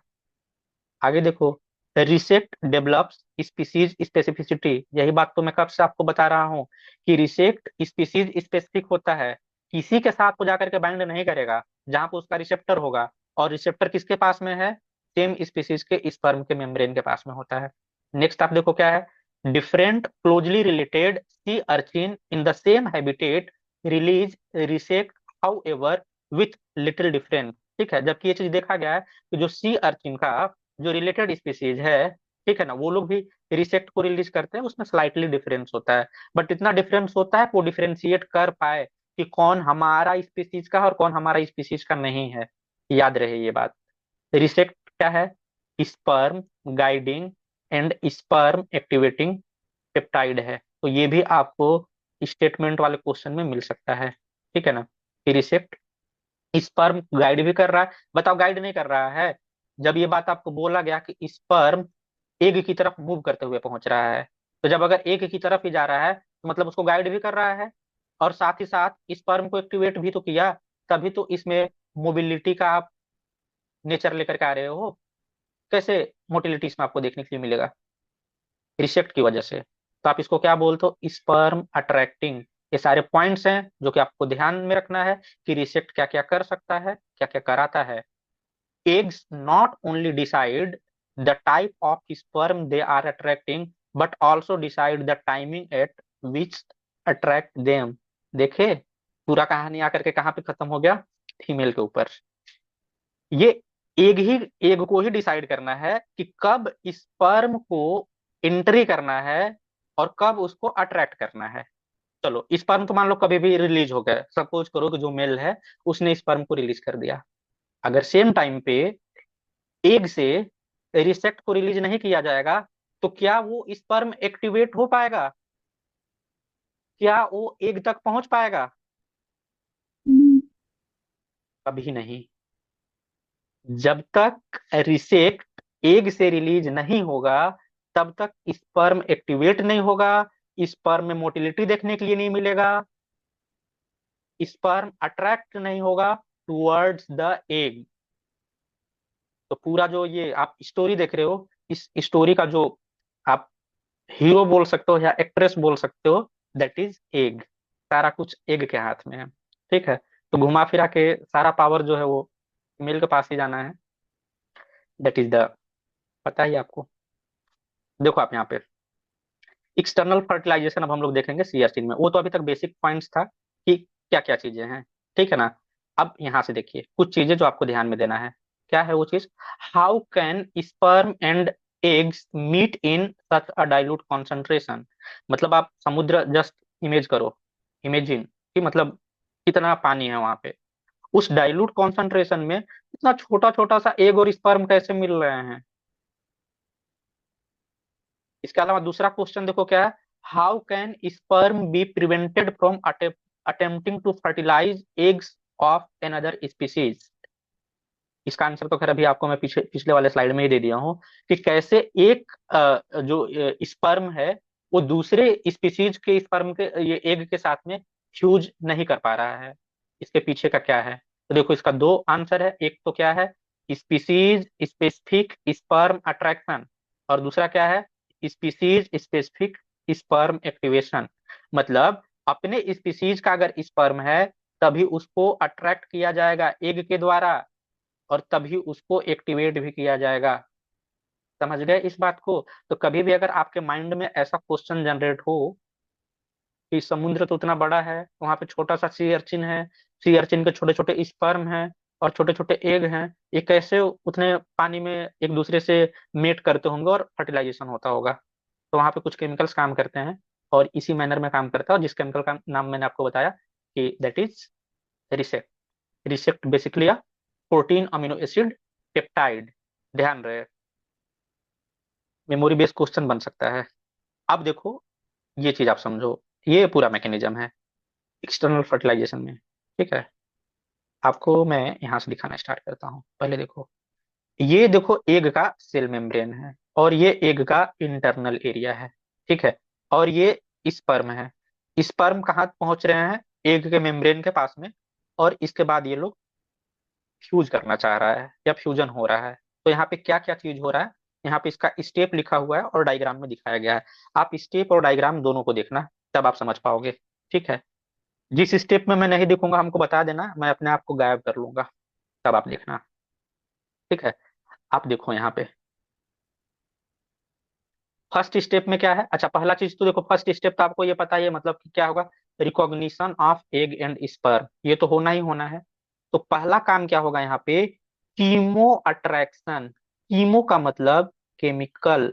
आगे देखो, रिसेक्ट डेवलप्स स्पीसीज स्पेसिफिसिटी। यही बात तो मैं कब से आपको बता रहा हूँ कि रिसेक्ट स्पीसीज स्पेसिफिक होता है। किसी के साथ वो जाकर के बाइंड नहीं करेगा जहां पे उसका रिसेप्टर होगा, और रिसेप्टर किसके पास में है? सेम स्पीसीज के स्पर्म के मेम्ब्रेन के पास में होता है। नेक्स्ट आप देखो क्या है, different closely related sea urchin in the same habitat release resect however with little difference। ठीक है, जबकि ये चीज देखा गया है कि जो सी अर्चिन का जो रिलेटेड स्पीसीज है, ठीक है ना, वो लोग भी रिसेक्ट को रिलीज करते हैं, उसमें स्लाइटली डिफरेंस होता है, बट इतना डिफरेंस होता है कि वो डिफरेंशिएट कर पाए कि कौन हमारा स्पीसीज का और कौन हमारा स्पीसीज का नहीं है। याद रहे ये बात। रिसेक्ट क्या है? Sperm guiding and sperm activating peptide है। तो ये भी आपको स्टेटमेंट वाले क्वेश्चन में मिल सकता है, ठीक है ना। रिसेप्ट स्पर्म गाइड भी कर रहा है, बताओ गाइड नहीं कर रहा है? जब ये बात आपको बोला गया कि स्पर्म एग की तरफ मूव करते हुए पहुंच रहा है, तो जब अगर एग की तरफ ही जा रहा है तो मतलब उसको गाइड भी कर रहा है, और साथ ही साथ स्पर्म को एक्टिवेट भी तो किया, तभी तो इसमें मोबिलिटी का आप नेचर लेकर के आ रहे हो। कैसे मोटिलिटी इसमें आपको देखने के लिए मिलेगा? रिसेप्ट की वजह से। तो आप इसको क्या बोलते हो? Sperm attracting. ये सारे पॉइंट्स हैं जो कि आपको ध्यान में रखना है कि रिसेप्ट क्या क्या कर सकता है, क्या क्या कराता है। Eggs not only decide the type of sperm they are attracting but also decide the timing at which attract them. देखे, पूरा कहानी आकर के कहाँ पे खत्म हो गया? फीमेल के ऊपर। ये एग को ही डिसाइड करना है कि कब स्पर्म को एंट्री करना है और कब उसको अट्रैक्ट करना है। चलो, स्पर्म तो मान लो कभी भी रिलीज हो गया, सपोज करो कि जो मेल है उसने स्पर्म को रिलीज कर दिया, अगर सेम टाइम पे एग से रिसेक्ट को रिलीज नहीं किया जाएगा तो क्या वो स्पर्म एक्टिवेट हो पाएगा? क्या वो एग तक पहुंच पाएगा? हम्म, कभी नहीं। जब तक रिसेक्ट एग से रिलीज नहीं होगा तब तक स्पर्म एक्टिवेट नहीं होगा, स्पर्म में मोटिलिटी देखने के लिए नहीं मिलेगा, स्पर्म अट्रैक्ट नहीं होगा टुवर्ड्स द एग। तो पूरा जो ये आप स्टोरी देख रहे हो, इस स्टोरी का जो आप हीरो बोल सकते हो या एक्ट्रेस बोल सकते हो, दैट इज एग। सारा कुछ एग के हाथ में है, ठीक है। तो घुमा फिरा के सारा पावर जो है वो मेल के पास ही जाना है, दैट इज द, पता ही आपको। देखो आप यहाँ पे एक्सटर्नल फर्टिलाइजेशन अब हम लोग देखेंगे सीआरसी में, वो तो अभी तक बेसिक पॉइंट्स था कि क्या क्या चीजें हैं, ठीक है ना। अब यहाँ से देखिए कुछ चीजें जो आपको ध्यान में देना है। क्या है वो चीज? How can sperm and eggs meet in such a dilute concentration. मतलब आप समुद्र जस्ट इमेज करो, इमेजिन कि मतलब कितना पानी है वहां पे, उस डाइल्यूट कॉन्सेंट्रेशन में इतना छोटा छोटा सा एग और स्पर्म कैसे मिल रहे हैं? इसके अलावा दूसरा क्वेश्चन देखो क्या है, how can sperm be prevented from attempting to fertilise eggs of another species. इसका आंसर तो खैर अभी आपको मैं पीछे पिछले वाले स्लाइड में ही दे दिया हूँ कि कैसे एक जो स्पर्म है वो दूसरे स्पीसीज के स्पर्म के ये एग के साथ में फ्यूज नहीं कर पा रहा है। इसके पीछे का क्या है? तो देखो इसका दो आंसर है, एक तो क्या है, स्पीसीज स्पेसिफिक स्पर्म अट्रैक्शन, और दूसरा क्या है, स्पीसीज स्पेसिफिक स्पर्म एक्टिवेशन। मतलब अपने स्पीसीज का अगर स्पर्म है तभी उसको अट्रैक्ट किया जाएगा एग के द्वारा, और तभी उसको एक्टिवेट भी किया जाएगा। समझ गए इस बात को? तो कभी भी अगर आपके माइंड में ऐसा क्वेश्चन जनरेट हो कि समुद्र तो उतना बड़ा है, वहां पे छोटा सा सी अर्चिन है, सी अर्चिन के छोटे छोटे स्पर्म हैं और छोटे छोटे एग हैं, ये कैसे उतने पानी में एक दूसरे से मेट करते होंगे और फर्टिलाइजेशन होता होगा? तो वहां पे कुछ केमिकल्स काम करते हैं और इसी मैनर में काम करता है, और जिस केमिकल का नाम मैंने आपको बताया कि that is receptor. Receptor basically protein amino acid peptide. ध्यान रहे, मेमोरी बेस्ड क्वेश्चन बन सकता है। अब देखो ये चीज आप समझो, ये पूरा मैकेनिज्म है एक्सटर्नल फर्टिलाइजेशन में, ठीक है। आपको मैं यहाँ से दिखाना स्टार्ट करता हूँ। पहले देखो, ये देखो एग का सेल मेम्ब्रेन है और ये एग का इंटरनल एरिया है, ठीक है। और ये स्पर्म है, स्पर्म कहाँ पहुंच रहे हैं? एग के मेम्ब्रेन के पास में, और इसके बाद ये लोग फ्यूज करना चाह रहा है या फ्यूजन हो रहा है। तो यहाँ पे क्या क्या चीज हो रहा है, यहाँ पे इसका स्टेप लिखा हुआ है और डायग्राम में दिखाया गया है। आप स्टेप और डायग्राम दोनों को देखना, तब आप समझ पाओगे, ठीक है। जिस स्टेप में मैं नहीं दिखूंगा हमको बता देना, मैं अपने आप को गायब कर लूंगा, तब आप देखना, ठीक है। आप देखो यहाँ पे फर्स्ट स्टेप में क्या है? अच्छा, पहला चीज तो देखो, फर्स्ट स्टेप तो आपको ये पता ही है, मतलब कि क्या होगा, recognition of egg and sperm, ये तो होना ही होना है। तो पहला काम क्या होगा यहाँ पे, कीमो अट्रैक्शन। कीमो का मतलब केमिकल,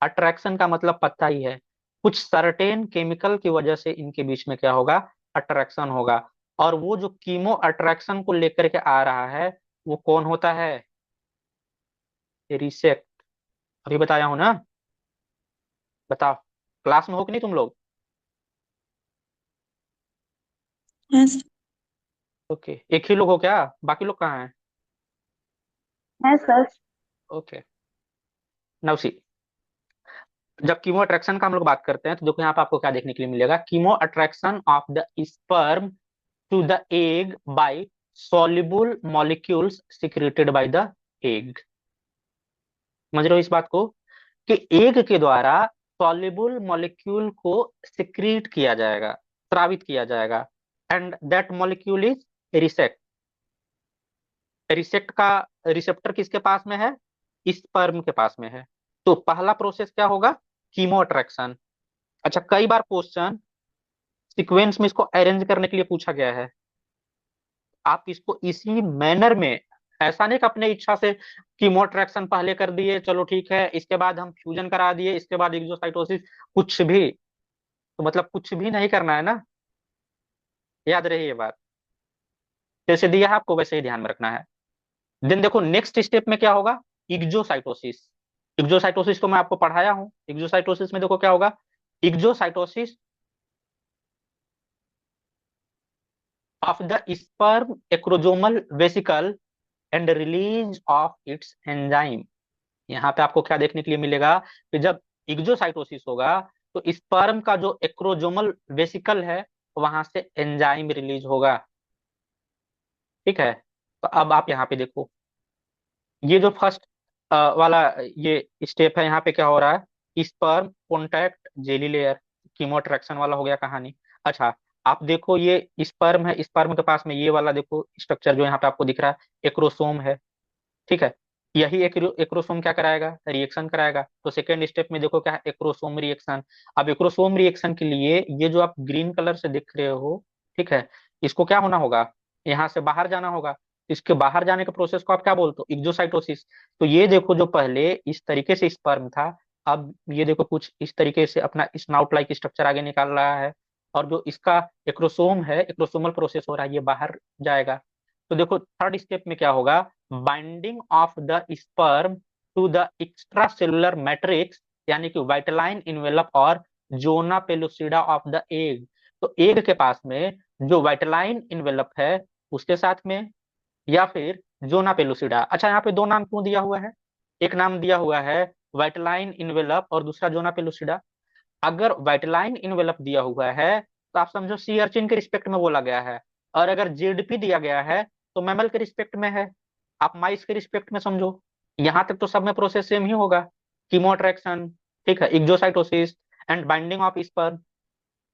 अट्रैक्शन का मतलब पता ही है, कुछ सर्टेन केमिकल की वजह से इनके बीच में क्या होगा, अट्रैक्शन होगा। और वो जो कीमो अट्रैक्शन को लेकर के आ रहा है, वो कौन होता है, रिसेप्ट। अभी बताया हूं ना, बताओ, क्लास में हो कि नहीं तुम लोग? है सर। ओके, एक ही लोग हो क्या, बाकी लोग कहाँ हैं? है सर। ओके, नाउ सी, जब कीमो अट्रैक्शन का हम लोग बात करते हैं तो देखो यहाँ पे आपको क्या देखने के लिए मिलेगा, chemo attraction of the sperm to the egg by soluble molecules secreted by the egg। समझ रहे हो इस बात को, कि एग के द्वारा soluble molecule को सिक्रीट किया जाएगा, स्रावित किया जाएगा, एंड दैट मॉलिक्यूल इज रिसेक्ट। रिसेप्ट का रिसेप्टर किसके पास में है, स्पर्म के पास में है। तो पहला प्रोसेस क्या होगा, कीमो अट्रैक्शन। अच्छा, कई बार क्वेश्चन सीक्वेंस में इसको अरेंज करने के लिए पूछा गया है, आप इसको इसी मैनर में, ऐसा नहीं कि अपने इच्छा से कीमो अट्रैक्शन पहले कर दिए, चलो ठीक है, इसके बाद हम फ्यूजन करा दिए, इसके बाद एक्सोसाइटोसिस, कुछ भी, तो मतलब कुछ भी नहीं करना है ना, याद रहे ये बात, जैसे दिया है आपको वैसे ही ध्यान में रखना है। देन देखो नेक्स्ट स्टेप में क्या होगा, इग्जोसाइटोसिस। इग्जोसाइटोसिस तो मैं आपको पढ़ाया हूं, इग्जोसाइटोसिस में देखो क्या होगा, exocytosis of the sperm acrosomal vesicle and release of its enzyme. यहाँ पे आपको क्या देखने के लिए मिलेगा, कि जब इग्जोसाइटोसिस होगा तो स्पर्म का जो एक्रोजोमल वेसिकल है, वहां से एंजाइम रिलीज होगा। ठीक है, तो अब आप यहाँ पे देखो, ये जो फर्स्ट वाला ये स्टेप है, यहाँ पे क्या हो रहा है, sperm contact jelly layer, chemo attraction वाला हो गया कहानी। अच्छा, आप देखो ये स्पर्म है, स्पर्म के पास में ये वाला देखो स्ट्रक्चर जो यहाँ पे आपको दिख रहा है, एक्रोसोम है। ठीक है, यही एक्रोसोम क्या कराएगा, रिएक्शन कराएगा। तो सेकेंड स्टेप में देखो क्या है, एक्रोसोम रिएक्शन। अब एक्रोसोम रिएक्शन के लिए ये जो आप ग्रीन कलर से दिख रहे हो, ठीक है, इसको क्या होना होगा, यहाँ से बाहर जाना होगा। इसके बाहर जाने के प्रोसेस को आप क्या बोलते हो, एक्सोसाइटोसिस। तो ये देखो जो पहले इस तरीके से स्पर्म था, अब ये देखो कुछ इस तरीके से अपना स्नाउट लाइक स्ट्रक्चर आगे निकाल रहा है, और जो इसका एक्रोसोम है, एक्रोसोमल प्रोसेस हो रहा है, ये बाहर जाएगा। तो देखो थर्ड स्टेप में क्या होगा, binding of the sperm to the extracellular matrix, यानी कि वाइटलाइन इन्वेलप और zona pellucida of the egg. तो एग के पास में जो वाइटलाइन इन्वेलप है उसके साथ में, या फिर जोना पेलुसिडा। अच्छा, यहाँ पे दो नाम क्यों दिया हुआ है, एक नाम दिया हुआ है वाइटलाइन इन्वेलप और दूसरा जोना पेलुसिडा। अगर वाइटलाइन इन्वेलप दिया हुआ है तो आप समझो सी अर्चिन के रिस्पेक्ट में बोला गया है, और अगर जेडपी दिया गया है तो मैमल के रिस्पेक्ट में है, आप माइस के रिस्पेक्ट में समझो। यहां तक तो सब में प्रोसेस सेम ही होगा, कीमो अट्रैक्शन, ठीक है, exocytosis and binding of sperm,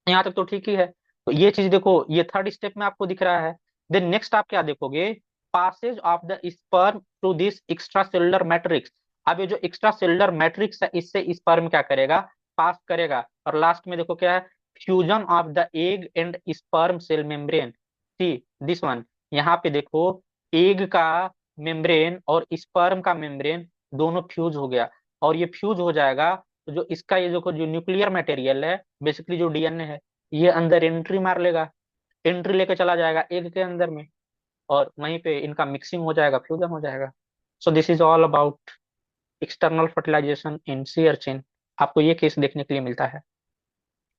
यहाँ तक तो ठीक ही है। तो ये चीज देखो, ये थर्ड स्टेप में आपको दिख रहा है। देन नेक्स्ट आप क्या देखोगे, passage of the sperm through this extracellular matrix. अब ये जो एक्स्ट्रा सेलुलर मैट्रिक्स है, इससे स्पर्म क्या करेगा, पास करेगा। और लास्ट में देखो क्या है, fusion of the egg and sperm cell membrane. See this one, यहाँ पे देखो एग का मेम्ब्रेन और स्पर्म का मेम्ब्रेन दोनों फ्यूज हो गया, और ये फ्यूज हो जाएगा तो जो इसका ये जो न्यूक्लियर मटेरियल है, बेसिकली जो डीएनए है, ये अंदर एंट्री मार लेगा, एंट्री लेके चला जाएगा एग के अंदर में, और वहीं पे इनका मिक्सिंग हो जाएगा, फ्यूजन हो जाएगा। So this is all about external fertilisation in sea urchin. आपको ये केस देखने के लिए मिलता है।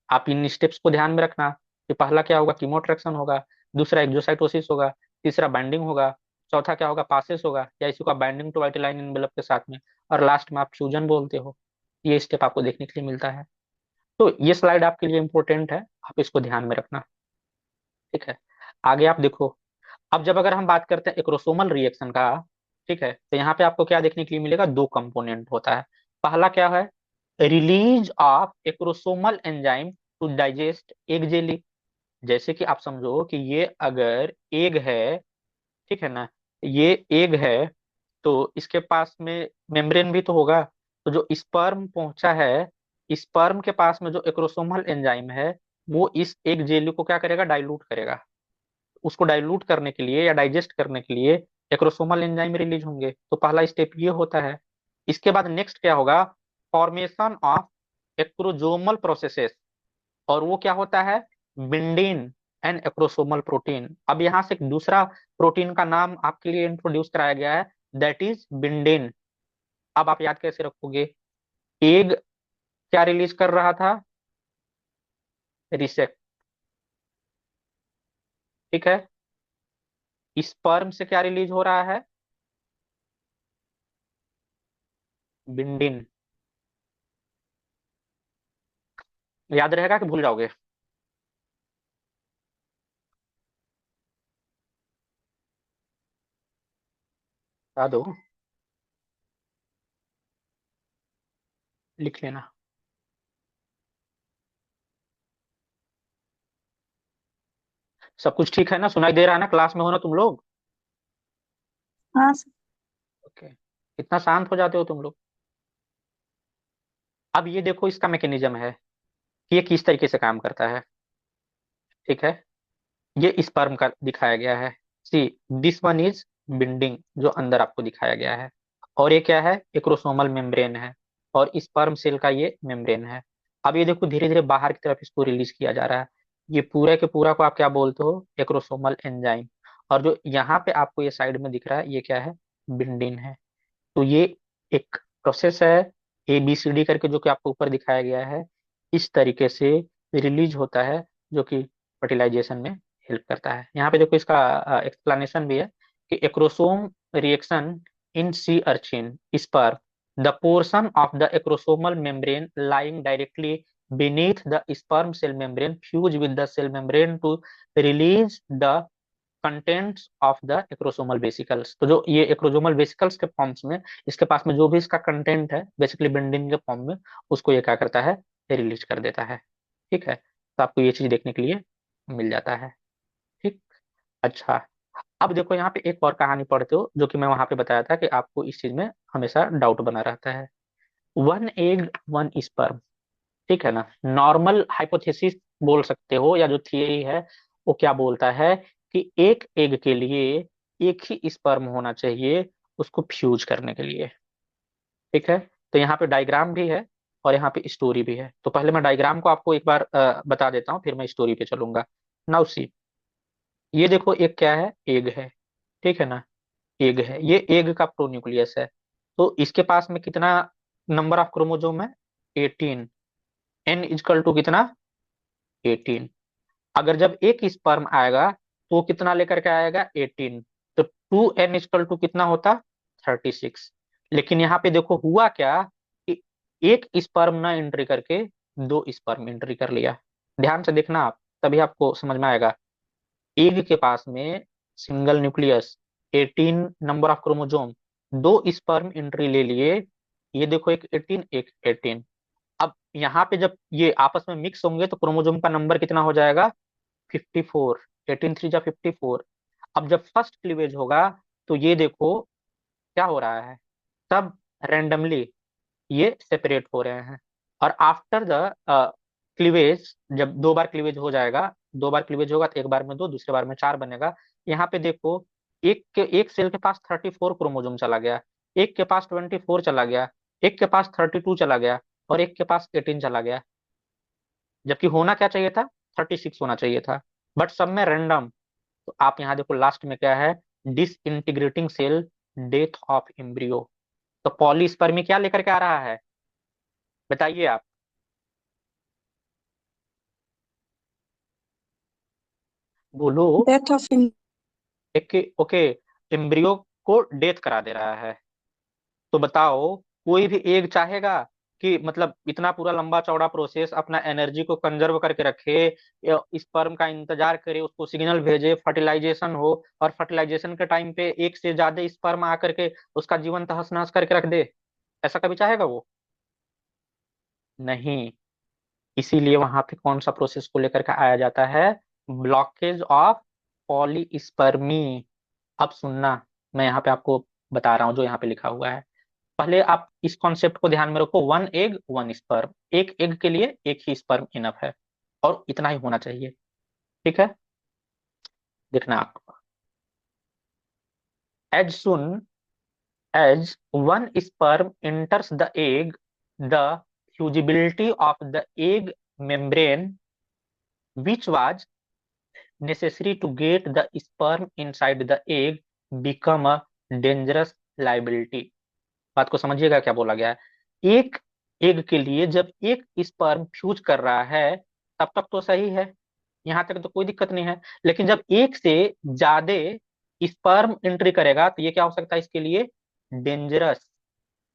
आप इन स्टेप्स को ध्यान में रखना, कि पहला क्या होगा, कीमोट्रैक्शन होगा, दूसरा एक्सोसाइटोसिस होगा, तीसरा बाइंडिंग होगा, चौथा क्या होगा, पासेस होगा, या इसी को बाइंडिंग टू वाइटलाइन एनवेलप के साथ में, और लास्ट में आप फ्यूजन बोलते हो। ये स्टेप आपको देखने के लिए मिलता है। तो ये स्लाइड आपके लिए इंपॉर्टेंट है, आप इसको ध्यान में रखना। ठीक है, आगे आप देखो, अब जब अगर हम बात करते हैं एक्रोसोमल रिएक्शन का, ठीक है, तो यहाँ पे आपको क्या देखने के लिए मिलेगा, दो कंपोनेंट होता है। पहला क्या है, release of acrosomal enzyme to digest egg jelly. जैसे कि आप समझो कि ये अगर एग है, ठीक है ना, ये एग है, तो इसके पास में मेम्ब्रेन भी तो होगा। तो जो स्पर्म पहुंचा है, स्पर्म के पास में जो एक्रोसोमल एंजाइम है वो इस एक जेली को क्या करेगा, डाइल्यूट करेगा। उसको डाइल्यूट करने के लिए या डाइजेस्ट करने के लिए एक्रोसोमल एंजाइम रिलीज होंगे, तो पहला स्टेप ये होता है। इसके बाद नेक्स्ट क्या होगा, फॉर्मेशन ऑफ एक्रोजोमल प्रोसेसेस, और वो क्या होता है, बिंडीन एंड एक्रोसोमल प्रोटीन। अब यहाँ से एक दूसरा प्रोटीन का नाम आपके लिए इंट्रोड्यूस कराया गया है, दैट इज बिंडीन। अब आप याद कैसे रखोगे, एग क्या रिलीज कर रहा था, रिसेप्ट, ठीक है। स्पर्म से क्या रिलीज हो रहा है, बिंडिन। याद रहेगा कि भूल जाओगे, बता दो, लिख लेना। सब कुछ ठीक है ना, सुनाई दे रहा है ना, क्लास में हो ना तुम लोग? हाँ सर। ओके, कितना शांत हो जाते हो तुम लोग। अब ये देखो इसका मैकेनिज्म है कि ये किस तरीके से काम करता है, ठीक है। ये स्पर्म का दिखाया गया है, सी दिस वन इज बिंडिंग जो अंदर आपको दिखाया गया है, और ये क्या है, एक्रोसोमल मेम्ब्रेन है, और स्पर्म सेल का ये मेम्ब्रेन है। अब ये देखो धीरे धीरे बाहर की तरफ इसको रिलीज किया जा रहा है। ये पूरा के पूरा को आप क्या बोलते हो, एक्रोसोमल एंजाइम। और जो यहाँ पे आपको ये साइड में दिख रहा है ये क्या है, बिंडिन है। तो ये एक प्रोसेस है, ABCD करके, जो कि आपको ऊपर दिखाया गया है, इस तरीके से रिलीज होता है, जो कि फर्टिलाइजेशन में हेल्प करता है। यहाँ पे देखो इसका एक्सप्लेनेशन भी है कि acrosome reaction in sea urchin sperm, the portion of the acrosomal membrane lying directly beneath the sperm cell membrane fuse with the cell membrane to release the contents of the acrosomal vesicles. तो जो ये acrosomal vesicles के forms में, इसके पास में जो भी इसका कंटेंट है बेसिकली बिंडिन के फॉर्म में, उसको ये क्या करता है, रिलीज कर देता है, ठीक है। तो आपको ये चीज देखने के लिए मिल जाता है, ठीक। अच्छा, अब देखो यहाँ पे एक और कहानी पढ़ते हो, जो कि मैं वहां पे बताया था कि आपको इस चीज में हमेशा डाउट बना रहता है। वन एग वन स्पर्म, ठीक है ना, नॉर्मल हाइपोथेसिस बोल सकते हो, या जो थियरी है वो क्या बोलता है कि एक एग के लिए एक ही स्पर्म होना चाहिए उसको फ्यूज करने के लिए, ठीक है। तो यहाँ पे डायग्राम भी है और यहाँ पे स्टोरी भी है। तो पहले मैं डायग्राम को आपको एक बार बता देता हूँ, फिर मैं स्टोरी पे चलूंगा। नाउ सी, ये देखो एक क्या है, एग है, ठीक है ना। एग है, ये एग का प्रोन्यूक्लियस है। तो इसके पास में कितना नंबर ऑफ क्रोमोजोम है, 18। N इजकल टू कितना, 18। अगर जब एक स्पर्म आएगा तो वो कितना लेकर के आएगा, 18। तो 2N इक्वल टू कितना होता, 36। लेकिन यहाँ पे देखो हुआ क्या कि एक स्पर्म ना एंट्री करके दो स्पर्म एंट्री कर लिया। ध्यान से देखना आप, तभी आपको समझ में आएगा। एग के पास में single nucleus, 18 number of chromosome, दो स्पर्म एंट्री ले लिए। ये देखो एक 18 एक 18। अब यहाँ पे जब ये आपस में मिक्स होंगे तो क्रोमोजोम का नंबर कितना हो जाएगा, 54। 18 3 जा 54। अब जब फर्स्ट क्लीवेज होगा तो ये देखो क्या हो रहा है, सब रैंडमली ये सेपरेट हो रहे हैं। और आफ्टर द क्लीवेज, जब दो बार क्लीवेज हो जाएगा, दो बार क्लीवेज होगा तो एक बार में दो, दूसरे बार में चार बनेगा। यहाँ पे देखो एक सेल के पास 34 क्रोमोजोम चला गया, एक के पास 24 चला गया, एक के पास 32 चला गया, और एक के पास 18 चला गया। जबकि होना क्या चाहिए था, 36 होना चाहिए था, बट सब में रैंडम। तो आप यहाँ देखो लास्ट में क्या है, disintegrating cell, death of embryo. तो पॉलीस्पर्मी क्या लेकर के आ रहा है, बताइए आप। बोलो। डेथ ऑफ एक ओके, एम्ब्रियो को डेथ करा दे रहा है। तो बताओ, कोई भी एग चाहेगा कि मतलब इतना पूरा लंबा चौड़ा प्रोसेस अपना एनर्जी को कंजर्व करके रखे, या स्पर्म का इंतजार करे, उसको सिग्नल भेजे, फर्टिलाइजेशन हो, और फर्टिलाइजेशन के टाइम पे एक से ज्यादा स्पर्म आकर के उसका जीवन तहस नहस करके रख दे? ऐसा कभी चाहेगा वो? नहीं। इसीलिए वहां पे कौन सा प्रोसेस को लेकर के आया जाता है, ब्लॉकेज ऑफ पॉलीस्पर्मी। अब सुनना, मैं यहाँ पे आपको बता रहा हूँ जो यहाँ पे लिखा हुआ है। पहले आप इस कॉन्सेप्ट को ध्यान में रखो, 1 एग 1 स्पर्म, एक एग के लिए एक ही स्पर्म इनफ है, और इतना ही होना चाहिए। ठीक है, देखना आप, as soon as 1 sperm enters the egg, the fusibility of the egg membrane which was necessary to get the sperm inside the egg become a dangerous liability। बात को समझिएगा क्या बोला गया है। एक एग के लिए जब एक स्पर्म फ्यूज कर रहा है तब तक तो सही है, यहां तक तो कोई दिक्कत नहीं है। लेकिन जब एक से ज्यादा स्पर्म एंट्री करेगा तो ये क्या हो सकता है इसके लिए, डेंजरस।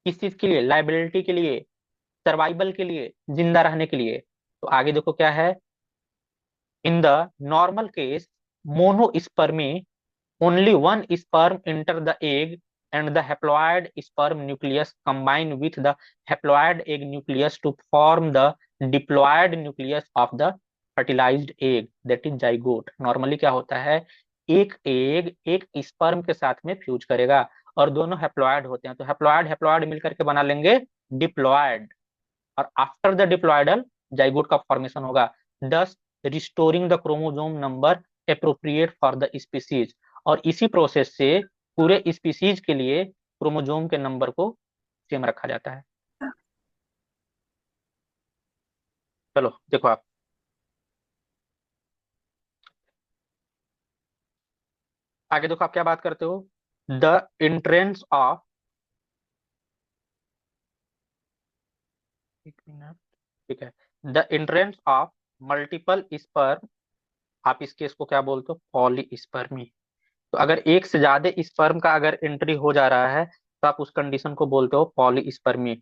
किस चीज के लिए, लाइबिलिटी के लिए, सर्वाइवल के लिए, जिंदा रहने के लिए। तो आगे देखो क्या है, in the normal case monospermy, only one sperm enter the egg and the haploid sperm nucleus combine with the haploid egg nucleus to form the diploid nucleus of the fertilized egg, that is zygote। Normally क्या होता है, एक egg एक sperm के साथ में fuse करेगा और दोनों हैप्लॉयड होते हैं, तो हैप्लॉयड हैप्लॉयड मिलकर के बना लेंगे डिप्लॉयड, और आफ्टर द डिप्लॉयडल जाइगोट का फॉर्मेशन होगा, दस restoring the chromosome number appropriate for the species. और इसी प्रोसेस से पूरे स्पीसीज के लिए क्रोमोसोम के नंबर को सेम रखा जाता है। चलो देखो आप, आगे देखो आप क्या बात करते हो, द इंट्रेंस ऑफ, एक मिनट, ठीक है, the entrance of multiple sperm, आप इस केस को क्या बोलते हो, पॉलीस्पर्मी। तो अगर एक से ज्यादा स्पर्म का अगर एंट्री हो जा रहा है तो आप उस कंडीशन को बोलते हो polyspermy,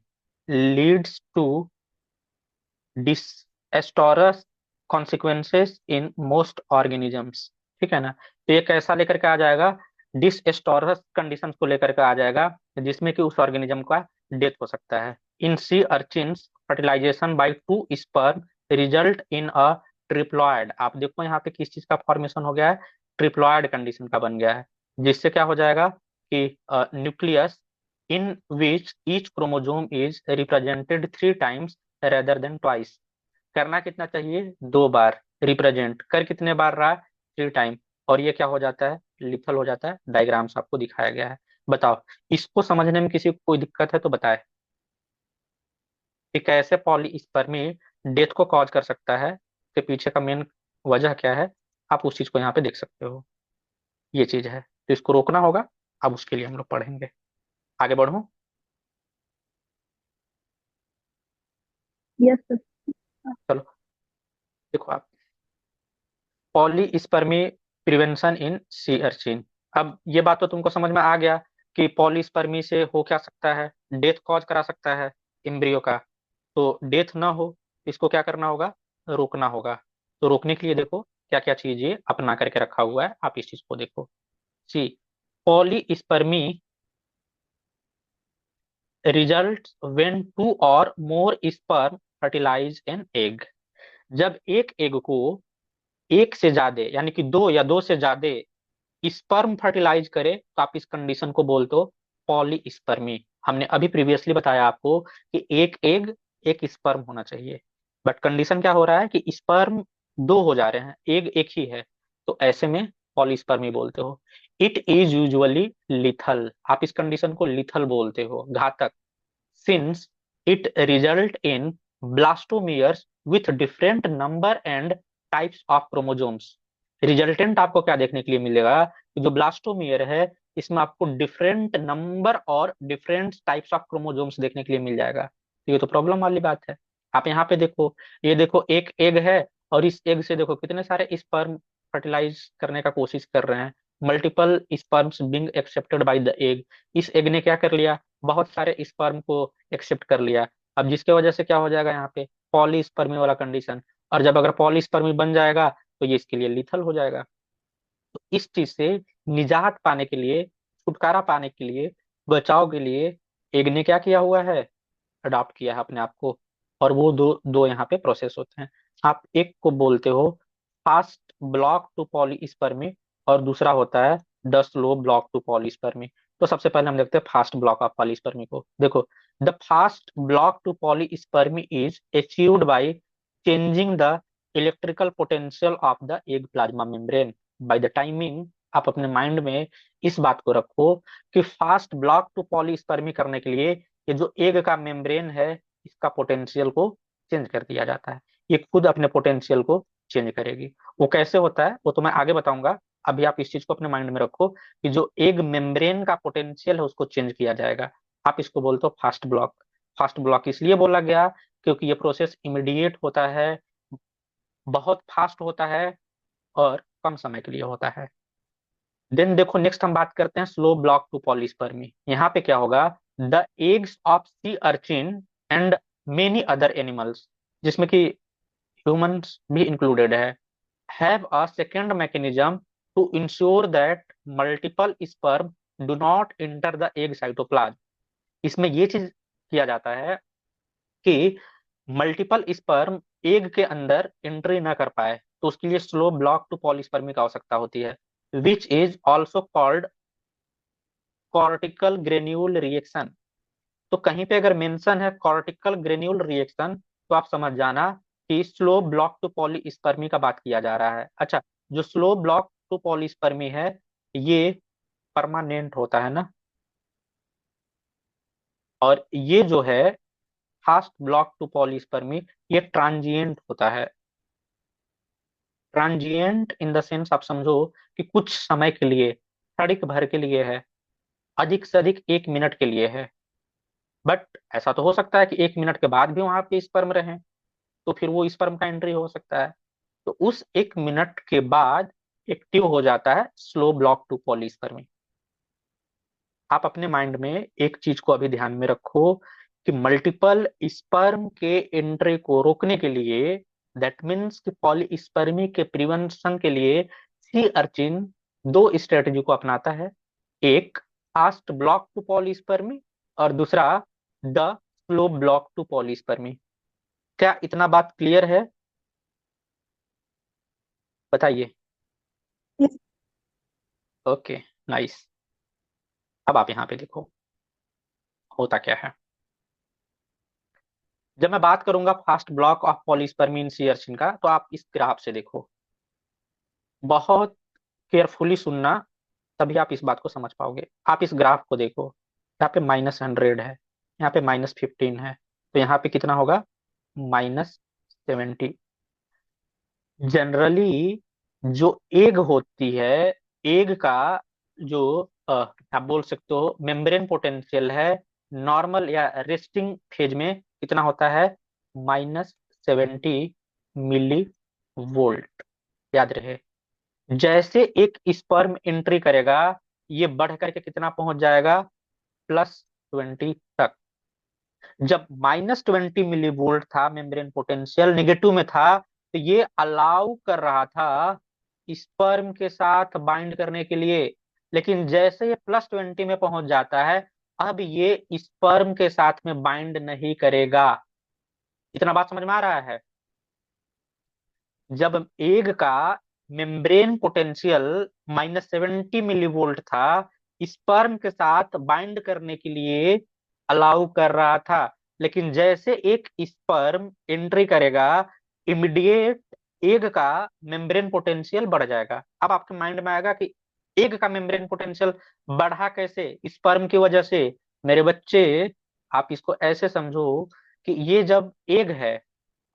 leads to disastrous consequences in most organisms. ठीक है ना, तो ये कैसा लेकर के आ जाएगा, डिसएस्टोरस कंडीशन को लेकर के आ जाएगा, जिसमें कि उस ऑर्गेनिज्म का डेथ हो सकता है। In sea urchins fertilization by 2 sperm result in a triploid. आप देखो यहाँ पे किस चीज का फॉर्मेशन हो गया है, ट्रिप्लॉयड कंडीशन का बन गया है, जिससे क्या हो जाएगा कि nucleus in which each chromosome is represented 3 times rather than twice. करना कितना चाहिए, 2 बार, रिप्रेजेंट कर कितने बार रहा है, 3 टाइम, और ये क्या हो जाता है, लिथल हो जाता है। डायग्राम्स आपको दिखाया गया है, बताओ इसको समझने में किसी को कोई दिक्कत है तो बताए कि कैसे पॉलीस्पर्मी डेथ को कॉज कर सकता है, के पीछे का मेन वजह क्या है, आप उस चीज को यहाँ पे देख सकते हो। ये चीज है तो इसको रोकना होगा, अब उसके लिए हम लोग पढ़ेंगे। आगे बढ़ो, यस सर। चलो देखो आप, पॉलीस्पर्मी प्रिवेंशन इन सी अर्चिन। अब ये बात तो तुमको समझ में आ गया कि पॉलीस्पर्मी से हो क्या सकता है, डेथ कॉज करा सकता है एम्ब्रियो का। तो डेथ ना हो, इसको क्या करना होगा, रोकना होगा। तो रोकने के लिए देखो क्या क्या चीज ये अपना करके रखा हुआ है, आप इस चीज को देखो। See polyspermy result when 2 or more sperm fertilize an egg. जब एक एग को एक से ज्यादा यानी कि 2 या 2 से ज्यादा स्पर्म फर्टिलाइज करे तो आप इस कंडीशन को बोलते हो पॉलीस्पर्मी। हमने अभी प्रीवियसली बताया आपको कि एक एग एक स्पर्म होना चाहिए, बट कंडीशन क्या हो रहा है कि स्पर्म 2 हो जा रहे हैं, एग एक ही है, तो ऐसे में पॉलीस्पर्मी बोलते हो। इट इज यूजुअली लिथल, आप इस कंडीशन को लिथल बोलते हो, घातक, since it result in blastomeres with different number and types of chromosomes। Resultant आपको क्या देखने के लिए मिलेगा कि जो ब्लास्टोमियर है इसमें आपको डिफरेंट नंबर और डिफरेंट टाइप्स ऑफ क्रोमोसोम्स देखने के लिए मिल जाएगा। तो ये तो प्रॉब्लम वाली बात है। आप यहाँ पे देखो, ये देखो एक एग है और इस एग से देखो कितने सारे स्पर्म फर्टिलाइज करने का कोशिश कर रहे हैं, multiple sperms being accepted by the egg. इस एग ने क्या कर लिया, बहुत सारे स्पर्म को एक्सेप्ट कर लिया। अब जिसके वजह से क्या हो जाएगा यहाँ पे, पॉलीस्पर्मी वाला कंडीशन। और जब अगर पॉलीस्पर्मी बन जाएगा तो ये इसके लिए लिथल हो जाएगा। तो इस चीज से निजात पाने के लिए, छुटकारा पाने के लिए, बचाव के लिए एग ने क्या किया हुआ है, अडॉप्ट किया है अपने आप को। और वो दो दो यहाँ पे प्रोसेस होते हैं। आप एक को बोलते हो फास्ट ब्लॉक टू पॉलीस्पर्मी और दूसरा होता है the slow block to polyspermy. तो सबसे पहले हम देखते हैं फास्ट ब्लॉक ऑफ पॉलीस्पर्मी को। देखो, the fast block to polyspermy is achieved by changing the electrical potential of the egg plasma membrane by the timing. आप अपने माइंड में इस बात को रखो कि फास्ट ब्लॉक टू पॉलीस्पर्मी करने के लिए ये जो एग का मेम्ब्रेन है, इसका पोटेंशियल को चेंज कर दिया जाता है। ये खुद अपने पोटेंशियल को चेंज करेगी। वो कैसे होता है वो तो मैं आगे बताऊंगा। अभी आप इस चीज को अपने माइंड में रखो कि जो एग मेम्ब्रेन का पोटेंशियल है उसको चेंज किया जाएगा। आप इसको बोलते हो फास्ट ब्लॉक। फास्ट ब्लॉक इसलिए बोला गया क्योंकि ये प्रोसेस इमीडिएट होता है, बहुत फास्ट होता है और कम समय के लिए होता है। देन देखो, नेक्स्ट हम बात करते हैं स्लो ब्लॉक टू पॉलीस्पर्मी। यहाँ पे क्या होगा, the eggs of sea urchin and many other animals, जिसमें कि ह्यूमंस भी इंक्लूडेड है, have a second mechanism to ensure that multiple sperm do not enter the egg cytoplasm। इसमें ये चीज किया जाता है कि मल्टीपल स्पर्म एग के अंदर एंट्री ना कर पाए, तो उसके लिए स्लो ब्लॉक टू पॉलीस्पर्मी की आवश्यकता होती है, which is also called cortical granule reaction. तो कहीं पे अगर मेंशन है कॉर्टिकल ग्रेन्यूल रिएक्शन, तो आप समझ जाना कि स्लो ब्लॉक टू पॉलीस्पर्मी का बात किया जा रहा है। अच्छा, जो स्लो ब्लॉक टू पॉलीस्पर्मी है ये परमानेंट होता है ना, और ये जो है फास्ट ब्लॉक टू पॉलीस्पर्मी ये ट्रांजिएंट होता है। ट्रांजिएंट इन द सेंस आप समझो कि कुछ समय के लिए, क्षणिक भर के लिए है, अधिक से अधिक 1 मिनट के लिए है। बट ऐसा तो हो सकता है कि 1 मिनट के बाद भी वहां पे स्पर्म रहे, तो फिर वो स्पर्म का एंट्री हो सकता है। तो उस 1 मिनट के बाद एक्टिव हो जाता है स्लो ब्लॉक टू पॉलीस्पर्मी। आप अपने माइंड में एक चीज को अभी ध्यान में रखो कि मल्टीपल स्पर्म के एंट्री को रोकने के लिए, दैट मीन्स कि पॉलीस्पर्मी के प्रिवेंशन के लिए सी अर्चिन दो स्ट्रेटजी को अपनाता है। एक फास्ट ब्लॉक टू पॉलीस्पर्मी और दूसरा the slow block to polyspermy. क्या इतना बात क्लियर है? बताइए। Okay, nice. अब आप यहाँ पे देखो होता क्या है। जब मैं बात करूंगा fast block of polyspermy in sea urchin का, तो आप इस ग्राफ से देखो, बहुत केयरफुली सुनना, तभी आप इस बात को समझ पाओगे। आप इस ग्राफ को देखो, यहाँ पे -100 है, यहाँ पे -15 है, तो यहाँ पे कितना होगा, -70। जनरली जो एग होती है, एग का जो आप बोल सकते हो मेम्ब्रेन पोटेंशियल है, नॉर्मल या रेस्टिंग फेज में कितना होता है, -70 मिली वोल्ट। याद रहे, जैसे एक स्पर्म एंट्री करेगा ये बढ़ करके कितना पहुंच जाएगा, +20 तक। जब -20 मिली वोल्ट था, मेम्ब्रेन पोटेंशियल नेगेटिव में था, तो ये अलाउ कर रहा था स्पर्म के साथ बाइंड करने के लिए। लेकिन जैसे ये +20 में पहुंच जाता है, अब ये स्पर्म के साथ में बाइंड नहीं करेगा। इतना बात समझ में आ रहा है? जब एग का मेम्ब्रेन पोटेंशियल -70 मिली वोल्ट था, स्पर्म के साथ बाइंड करने के लिए अलाउ कर रहा था। लेकिन जैसे एक स्पर्म एंट्री करेगा, इमीडिएट एग का मेम्ब्रेन पोटेंशियल बढ़ जाएगा। अब आपके माइंड में आएगा कि एग का मेम्ब्रेन पोटेंशियल बढ़ा कैसे, स्पर्म की वजह से। मेरे बच्चे, आप इसको ऐसे समझो कि ये जब एग है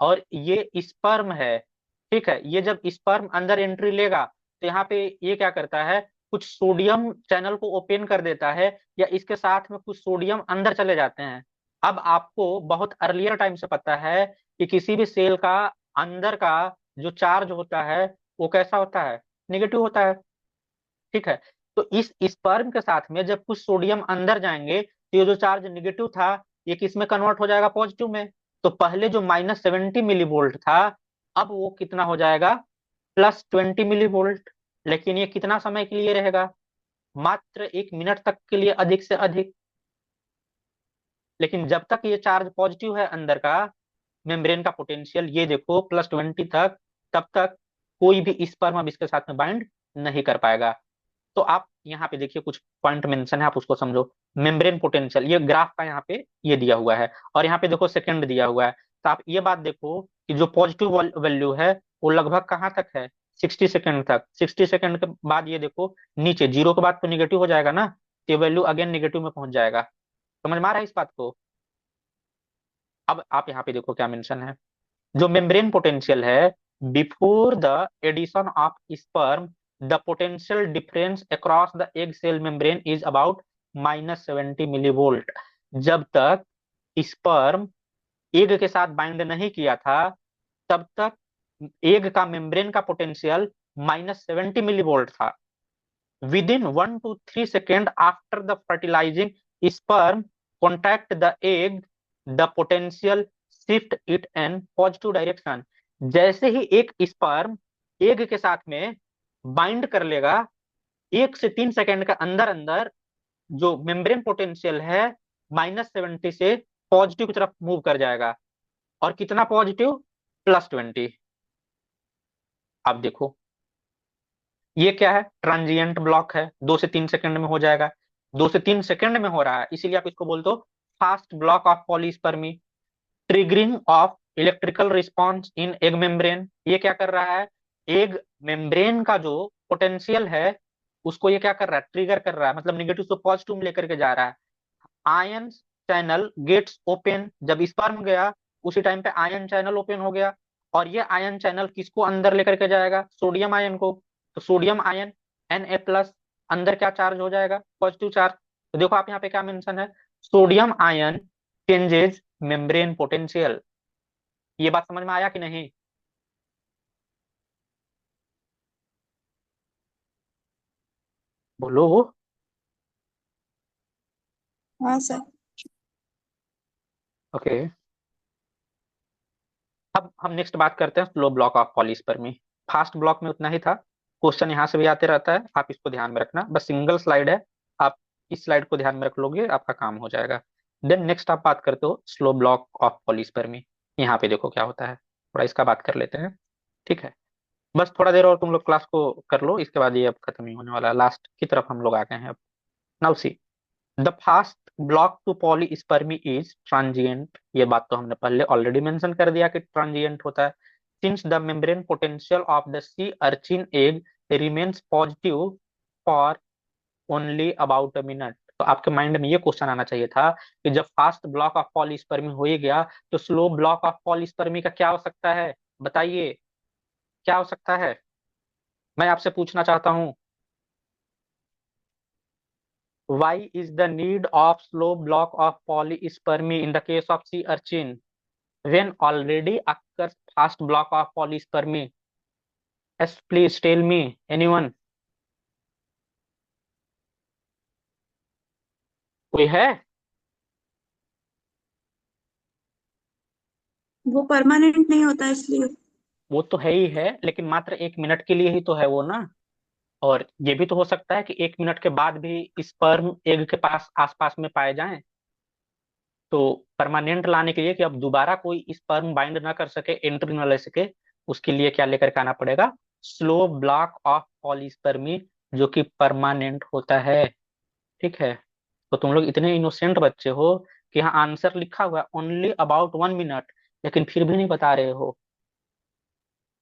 और ये स्पर्म है, ठीक है, ये जब स्पर्म अंदर एंट्री लेगा, तो यहाँ पे ये क्या करता है, कुछ सोडियम चैनल को ओपन कर देता है, या इसके साथ में कुछ सोडियम अंदर चले जाते हैं। अब आपको बहुत अर्लियर टाइम से पता है कि किसी भी सेल का अंदर का जो चार्ज होता है वो कैसा होता है, नेगेटिव होता है, ठीक है। तो इस स्पर्म के साथ में जब कुछ सोडियम अंदर जाएंगे, तो ये जो चार्ज नेगेटिव था ये किस में कन्वर्ट हो जाएगा, पॉजिटिव में। तो पहले जो -70 मिली वोल्ट था, अब वो कितना हो जाएगा, +20 मिली वोल्ट। लेकिन ये कितना समय के लिए रहेगा, मात्र 1 मिनट तक के लिए, अधिक से अधिक। लेकिन जब तक ये चार्ज पॉजिटिव है अंदर का, मेम्ब्रेन का पोटेंशियल ये देखो +20 तक, तब तक कोई भी स्पर्म अब इसके साथ में बाइंड नहीं कर पाएगा। तो आप यहाँ पे देखिए कुछ पॉइंट मेंशन है, आप उसको समझो। मेम्ब्रेन पोटेंशियल, ये ग्राफ का यहाँ पे ये दिया हुआ है, और यहाँ पे देखो सेकंड दिया हुआ है। तो आप ये बात देखो कि जो पॉजिटिव वैल्यू है वो लगभग कहाँ तक है, 60 सेकंड तक। 60 सेकंड के बाद ये देखो नीचे, जीरो के बाद तो निगेटिव हो जाएगा ना, तो ये वैल्यू अगेन निगेटिव में पहुंच जाएगा। समझ में आ रहा है इस बात को? अब आप यहाँ पे देखो क्या मेंशन है, जो मेम्ब्रेन पोटेंशियल है, before the addition of sperm the potential difference across the egg cell membrane is about -70 millivolt. जब तक स्पर्म एग के साथ बाइंड नहीं किया था, तब तक एग का मेम्ब्रेन का पोटेंशियल -70 मिलीवोल्ट था। Within 1 to 3 seconds after the fertilizing sperm contact the egg, the potential shift it in positive direction। जैसे ही एक स्पर्म एग के साथ में बाइंड कर लेगा, 1 से 3 सेकंड के अंदर अंदर जो मेम्ब्रेन पोटेंशियल है -70 से पॉजिटिव की तरफ मूव कर जाएगा। और कितना पॉजिटिव? +20। अब देखो ये क्या है, ट्रांजिएंट ब्लॉक है, 2 से 3 सेकंड में हो जाएगा। 2 से 3 सेकंड में हो रहा है, इसीलिए आप इसको बोलते हो fast block of polyspermy. Triggering of electrical response in egg membrane, ये क्या कर रहा है, एग मेम्ब्रेन का जो पोटेंशियल है उसको ये क्या कर रहा है, ट्रिगर कर रहा है, मतलब निगेटिव से पॉजिटिव में लेकर के जा रहा है। आयन चैनल गेट्स ओपन, जब स्पर्म गया उसी टाइम पे आयन चैनल ओपन हो गया, और ये आयन चैनल किसको अंदर लेकर के जाएगा, सोडियम आयन को। तो सोडियम आयन Na+, अंदर क्या चार्ज हो जाएगा, पॉजिटिव चार्ज। तो देखो आप यहाँ पे क्या मेंशन है, sodium ion changes membrane potential. ये बात समझ में आया कि नहीं? बोलो। हाँ सर। ओके, अब हम नेक्स्ट बात करते हैं slow block of polyspermy. Fast block में उतना ही था, क्वेश्चन यहाँ से भी आते रहता है, आप इसको ध्यान में रखना, बस सिंगल स्लाइड है, आप इस स्लाइड को ध्यान में रख लोगे आपका काम हो जाएगा। देन नेक्स्ट आप बात करते हो स्लो ब्लॉक ऑफ पॉलीस्पर्मी। यहाँ पे देखो क्या होता है, थोड़ा इसका बात कर लेते हैं, ठीक है? बस थोड़ा देर और तुम लोग क्लास को कर लो, इसके बाद ये अब खत्म ही होने वाला है, लास्ट की तरफ हम लोग आ गए हैं अब। Now see, the fast block to polyspermy is transient. ये बात तो हमने पहले ऑलरेडी मेंशन कर दिया कि ट्रांजिएंट होता है। Since the membrane potential of the sea urchin egg remains positive for only about a minute. तो आपके माइंड में ये क्वेश्चन आना चाहिए था कि जब फास्ट ब्लॉक ऑफ पॉलीस्पर्मी हो ही गया, तो स्लो ब्लॉक ऑफ पॉलीस्पर्मी का क्या हो सकता है, बताइए क्या हो सकता है? मैं आपसे पूछना चाहता हूँ, why is the need of slow block of polyspermy in the case of sea urchin when already occurs fast block of polyspermy? Yes, please tell me, anyone? कोई है? वो परमानेंट नहीं होता इसलिए। वो तो है ही है, लेकिन मात्र 1 मिनट के लिए ही तो है वो ना। और ये भी तो हो सकता है कि 1 मिनट के बाद भी स्पर्म एग के पास आसपास में पाए जाएं। तो परमानेंट लाने के लिए कि अब दोबारा कोई स्पर्म बाइंड ना कर सके, एंट्री ना ले सके, उसके लिए क्या लेकर के आना पड़ेगा, स्लो ब्लॉक ऑफ पॉलीस्पर्मी, जो कि परमानेंट होता है। ठीक है? तो तुम लोग इतने इनोसेंट बच्चे हो कि यहाँ आंसर लिखा हुआ है ओनली अबाउट 1 मिनट, लेकिन फिर भी नहीं बता रहे हो।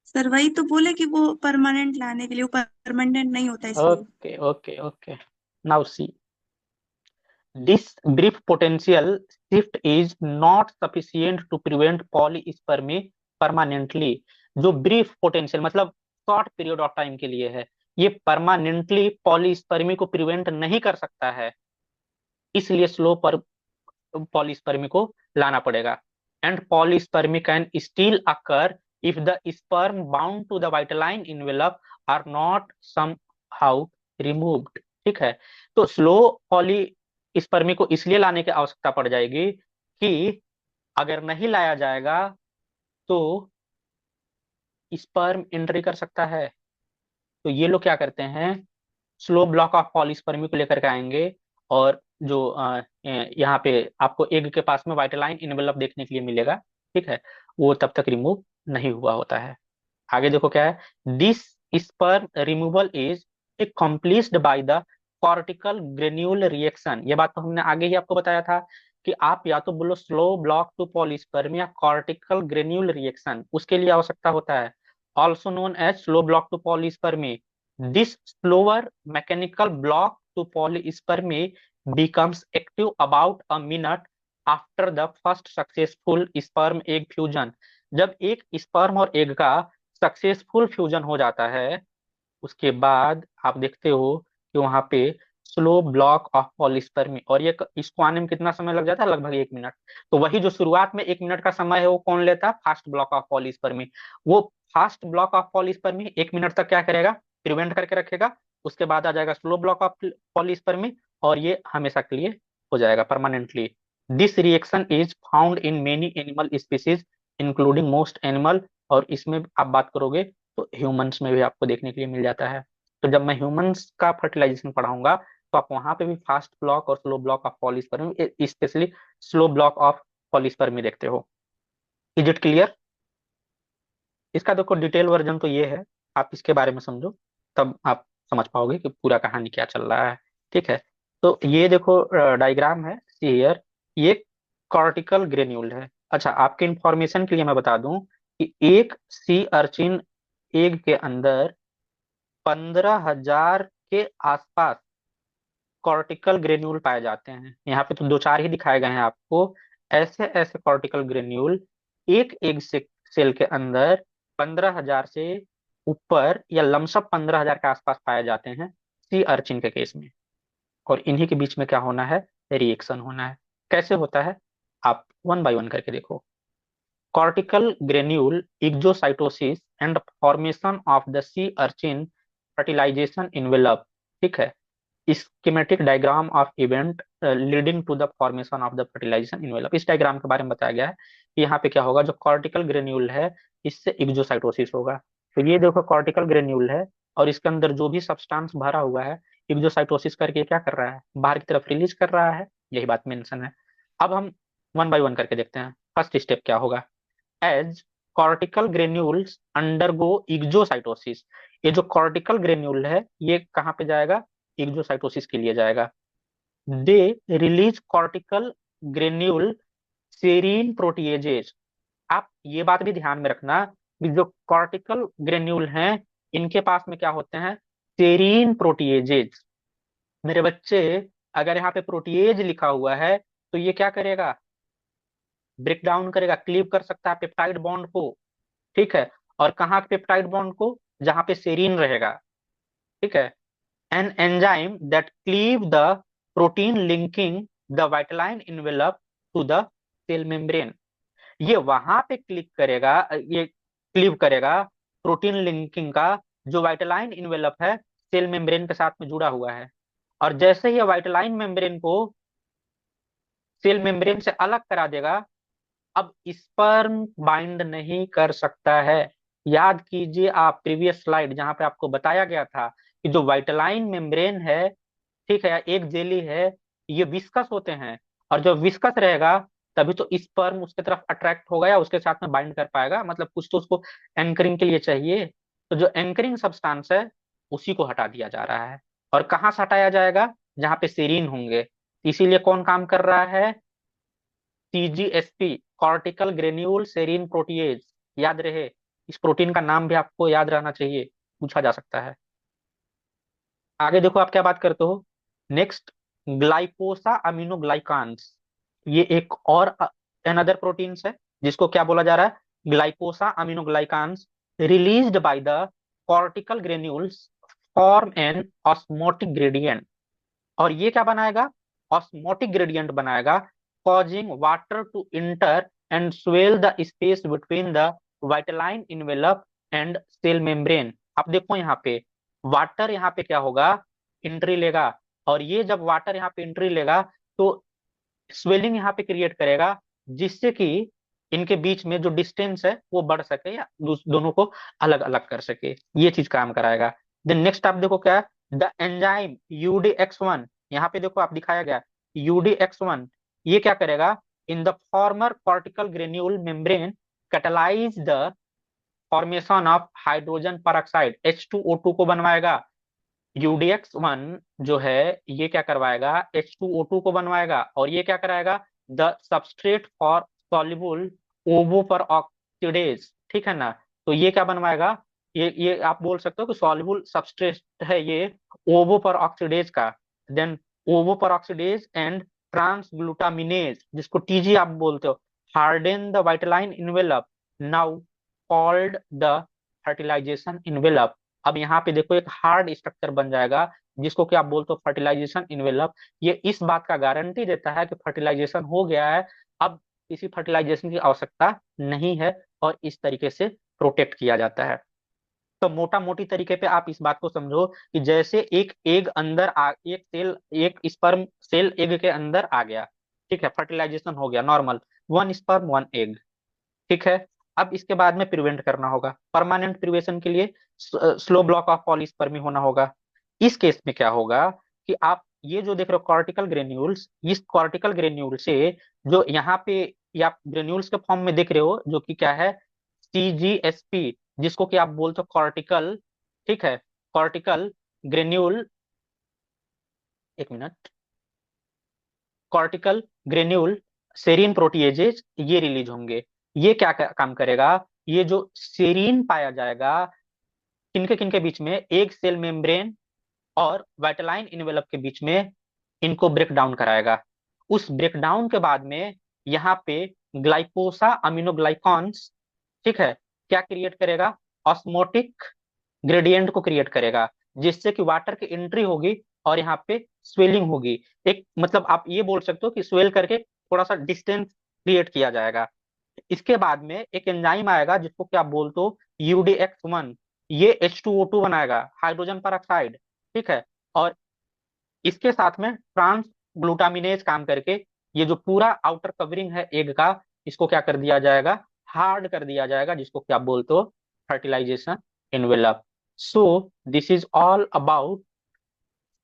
सर वही तो बोले कि वो परमानेंट लाने के लिए, वो परमानेंट नहीं होता इसलिए। Okay okay okay, now C, this brief potential shift is not sufficient to prevent polyspermy permanently। जो ब्रीफ पोटेंशियल मतलब शॉर्ट पीरियड ऑफ टाइम के लिए है, ये परमानेंटली पॉलीस्पर्मी को प्रिवेंट नहीं कर सकता है, इसलिए स्लो पर पॉलीस्पर्मी को लाना पड़ेगा। And polyspermy can still occur if the sperm bound to the vitelline envelope are not somehow removed. ठीक है? तो स्लो पॉली स्पर्मी को इसलिए लाने की आवश्यकता पड़ जाएगी कि अगर नहीं लाया जाएगा तो स्पर्म एंट्री कर सकता है। तो ये लोग क्या करते हैं, स्लो ब्लॉक ऑफ पॉलीस्पर्मी को लेकर के आएंगे, और जो यहाँ पे आपको एग के पास में वाइटलाइन इनवेलप देखने के लिए मिलेगा, ठीक है, वो तब तक रिमूव नहीं हुआ होता है। आगे देखो क्या है, this sperm removal is accomplished by the cortical granule reaction, ये बात तो हमने आगे ही आपको बताया था कि आप या तो बोलो स्लो ब्लॉक टू पॉलीस्पर्मी या कॉर्टिकल ग्रेन्यूल रिएक्शन, उसके लिए आवश्यकता होता है, also known as slow block to polyspermy. This slower mechanical block to polyspermy becomes active about a minute after the first successful sperm egg fusion। जब एक sperm और egg का सक्सेसफुल फ्यूजन हो जाता है, उसके बाद आप देखते हो कि वहां पे स्लो ब्लॉक ऑफ पॉलीस्पर्मी, और ये इसको आने में कितना समय लग जाता है, लगभग 1 मिनट। तो वही जो शुरुआत में 1 मिनट का समय है वो कौन लेता है, फास्ट ब्लॉक ऑफ पॉलीस्पर्मी। वो fast block of polyspermy 1 minute तक क्या करेगा, प्रिवेंट करके रखेगा। उसके बाद आ जाएगा स्लो ब्लॉक ऑफ पॉलीस्पर्मी, और ये हमेशा के लिए हो जाएगा permanently. This reaction is found in many animal species including most animal, और इसमें आप बात करोगे तो ह्यूमंस में भी आपको देखने के लिए मिल जाता है। तो जब मैं ह्यूमंस का फर्टिलाइजेशन पढ़ाऊंगा तो आप वहां पे भी फास्ट ब्लॉक और slow block of polyspermy, specially slow block of polyspermy देखते हो। Is it clear? इसका देखो डिटेल वर्जन तो ये है, आप इसके बारे में समझो तब आप समझ पाओगे कि पूरा कहानी क्या चल रहा है। ठीक है, तो ये देखो डायग्राम है सी हियर, ये कॉर्टिकल ग्रेन्यूल है। अच्छा, आपके इंफॉर्मेशन के लिए मैं बता दूं कि एक सी अर्चिन एग के अंदर 15,000 के आसपास कॉर्टिकल ग्रेन्यूल पाए जाते हैं। यहाँ पे तो दो चार ही दिखाए गए हैं आपको। ऐसे ऐसे कॉर्टिकल ग्रेन्यूल एक एग सेल के अंदर 15,000 से ऊपर या लमसम 15,000 के आसपास पाए जाते हैं सी अर्चिन के केस में। और इन्हीं के बीच में क्या होना है, रिएक्शन होना है। कैसे होता है, आप वन बाय वन करके देखो। Cortical granule exocytosis and formation of the sea urchin fertilization envelope. ठीक है, schematic diagram of event leading to the formation of the fertilization envelope. इस डायग्राम के बारे में बताया गया है कि यहाँ पे क्या होगा, जो कॉर्टिकल ग्रेन्यूल है इससे इग्जोसाइटोसिस होगा। तो ये देखो कॉर्टिकल ग्रेन्यूल है, और इसके अंदर जो भी सब्सटेंस भरा हुआ है इग्जोसाइटोसिस करके क्या कर रहा है, बाहर की तरफ रिलीज कर रहा है। यही बात मेंशन है। अब हम वन बाय वन करके देखते हैं। फर्स्ट स्टेप क्या होगा, एज कॉर्टिकल ग्रेन्यूल्स अंडरगो इग्जोसाइटोसिस। ये जो कॉर्टिकल ग्रेन्यूल है ये कहाँ पे जाएगा, इग्जोसाइटोसिस के लिए जाएगा। They release cortical granule serine proteases. आप ये बात भी ध्यान में रखना कि जो कॉर्टिकल ग्रेन्यूल हैं इनके पास में क्या होते हैं, सेरीन प्रोटीएजेज। मेरे बच्चे, अगर यहाँ पे प्रोटीएज लिखा हुआ है तो ये क्या करेगा, ब्रेक डाउन करेगा, क्लीव कर सकता है पेप्टाइड बॉन्ड को। ठीक है, और कहाँ पेप्टाइड बॉन्ड को, जहां पे सेरीन रहेगा। ठीक है, an enzyme that cleave the protein linking the vitelline envelope to the cell membrane. ये वहां पे क्लिक करेगा, ये क्लीव करेगा प्रोटीन लिंकिंग का जो वाइटलाइन इन्वेलप है सेल मेम्ब्रेन के साथ में जुड़ा हुआ है। और जैसे ही वाइटलाइन मेम्ब्रेन को सेल मेम्ब्रेन से अलग करा देगा, अब स्पर्म बाइंड नहीं कर सकता है। याद कीजिए आप प्रीवियस स्लाइड जहां पे आपको बताया गया था कि जो वाइटलाइन मेम्ब्रेन है, ठीक है, एक जेली है, ये विस्कस होते हैं। और जब विस्कस रहेगा तभी तो स्पर्म उसके तरफ अट्रैक्ट होगा या उसके साथ में बाइंड कर पाएगा, मतलब कुछ तो उसको एंकरिंग के लिए चाहिए। तो जो एंकरिंग सब्सटेंस है उसी को हटा दिया जा रहा है। और कहाँ से हटाया जाएगा, जहां पे सेरीन होंगे। इसीलिए कौन काम कर रहा है, सीजीएसपी, कॉर्टिकल ग्रेन्यूल सेरीन प्रोटीएज। याद रहे, इस प्रोटीन का नाम भी आपको याद रहना चाहिए, पूछा जा सकता है। आगे देखो आप क्या बात करते हो, नेक्स्ट ग्लाइकोसा अमीनोग्लाइकान्स। ये एक और अनदर प्रोटीन्स है जिसको क्या बोला जा रहा है, glycosaminoglycans released by the cortical granules form an osmotic gradient. और ये क्या बनाएगा, ऑस्मोटिक ग्रेडियंट बनाएगा, causing water to enter and swell the space between the vitelline envelope and cell membrane। आप देखो यहाँ पे वाटर, यहाँ पे क्या होगा, एंट्री लेगा। और ये जब वाटर यहाँ पे एंट्री लेगा तो स्वेलिंग यहाँ पे क्रिएट करेगा, जिससे कि इनके बीच में जो डिस्टेंस है वो बढ़ सके या दोनों को अलग अलग कर सके, ये चीज काम कराएगा। देन नेक्स्ट आप देखो क्या, द एंजाइम UDX1। यहाँ पे देखो आप दिखाया गया UDX1, ये क्या करेगा, in the former cortical granule membrane catalyse the formation of hydrogen peroxide H2O2 को बनवाएगा। UDX1 जो है ये क्या करवाएगा, H2O2 को बनवाएगा, और ये क्या कराएगा, द सबस्ट्रेट फॉर सॉल्युबल ओवो पर ऑक्सीडेज, ठीक है ना। तो ये क्या बनवाएगा, ये आप बोल सकते हो कि सॉल्युबल सबस्ट्रेट है ये ओवो पर ऑक्सीडेज का। देन ओवो पर ऑक्सीडेज एंड ट्रांसग्लूटामिनेज, जिसको TG आप बोलते हो, harden the vitelline envelope, now called the fertilization envelope. अब यहाँ पे देखो एक हार्ड स्ट्रक्चर बन जाएगा जिसको कि आप बोलते हो फर्टिलाइजेशन इनवेलप। ये इस बात का गारंटी देता है कि फर्टिलाइजेशन हो गया है, अब किसी फर्टिलाइजेशन की आवश्यकता नहीं है, और इस तरीके से प्रोटेक्ट किया जाता है। तो मोटा मोटी तरीके पे आप इस बात को समझो कि जैसे एक एग अंदर एक सेल, एक स्पर्म सेल एग के अंदर आ गया, ठीक है, फर्टिलाइजेशन हो गया नॉर्मल, 1 स्पर्म 1 एग, ठीक है। अब इसके बाद में प्रिवेंट करना होगा, परमानेंट प्रिवेशन के लिए स्लो ब्लॉक ऑफ पॉलीस्पर्मी होना होगा। इस केस में क्या होगा कि आप ये जो देख रहे हो कॉर्टिकल ग्रेन्यूल्स, इस कॉर्टिकल ग्रेन्यूल से जो यहाँ पे ये आप ग्रेन्यूल्स के फॉर्म में देख रहे हो जो कि क्या है, CGSP, जिसको कि आप बोलते हो कॉर्टिकल, ठीक है, कॉर्टिकल ग्रेन्यूल, एक minute, cortical granule serine proteases ये रिलीज होंगे। ये क्या काम करेगा, ये जो सेरीन पाया जाएगा किनके बीच में, एक सेल मेम्ब्रेन और वाइटलाइन इनवेलप के बीच में, इनको ब्रेक डाउन कराएगा। उस ब्रेक डाउन के बाद में यहाँ पे ग्लाइकोसा अमीनोग्लाइकॉन्स, ठीक है, क्या क्रिएट करेगा, ऑस्मोटिक ग्रेडियंट को क्रिएट करेगा, जिससे कि वाटर की एंट्री होगी और यहाँ पे स्वेलिंग होगी। एक मतलब आप ये बोल सकते हो कि स्वेल करके थोड़ा सा डिस्टेंस क्रिएट किया जाएगा। इसके बाद में एक एंजाइम आएगा जिसको क्या आप बोलते हो, UDX1, ये H2O2 बनाएगा, हाइड्रोजन पर ऑक्साइड, ठीक है, और इसके साथ में ट्रांस ग्लूटामिनेज काम करके ये जो पूरा आउटर कवरिंग है एग का, इसको क्या कर दिया जाएगा, हार्ड कर दिया जाएगा, जिसको क्या बोलते हो, fertilisation envelope. So this is all about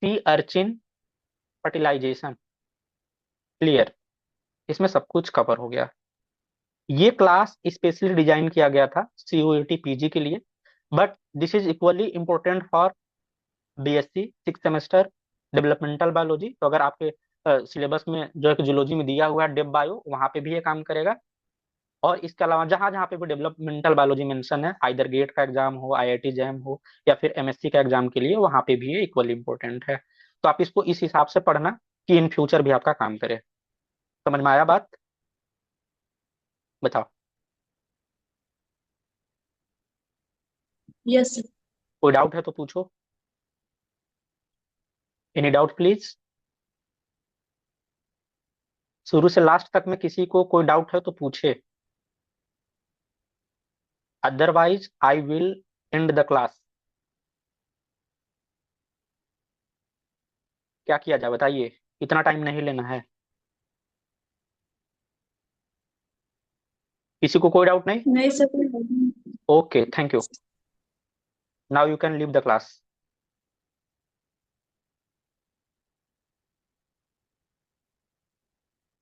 sea urchin fertilisation. Clear, इसमें सब कुछ कवर हो गया। ये क्लास स्पेशली डिजाइन किया गया था COET PG के लिए, but this is equally important for BSc 6 semester developmental biology. तो अगर आपके सिलेबस में जो है जूलॉजी में दिया हुआ है डेव बायो, वहां पे भी ये काम करेगा। और इसके अलावा जहां जहां पे भी डेवलपमेंटल बायोलॉजी मेंशन है, आइदर गेट का एग्जाम हो, IIT जैम हो, या फिर MSc का एग्जाम के लिए, वहां पे भी ये इक्वली इंपॉर्टेंट है। तो आप इसको इस हिसाब से पढ़ना कि इन फ्यूचर भी आपका काम करे। समझ में आया बात, बताओ। Yes sir. कोई डाउट है तो पूछो, एनी डाउट प्लीज। शुरू से लास्ट तक में किसी को कोई डाउट है तो पूछे, otherwise I will and the class. क्या किया जाए बताइए, इतना टाइम नहीं लेना है। किसी को कोई डाउट नहीं? नहीं सर, कोई बात नहीं। Okay, thank you. Now you can leave the class.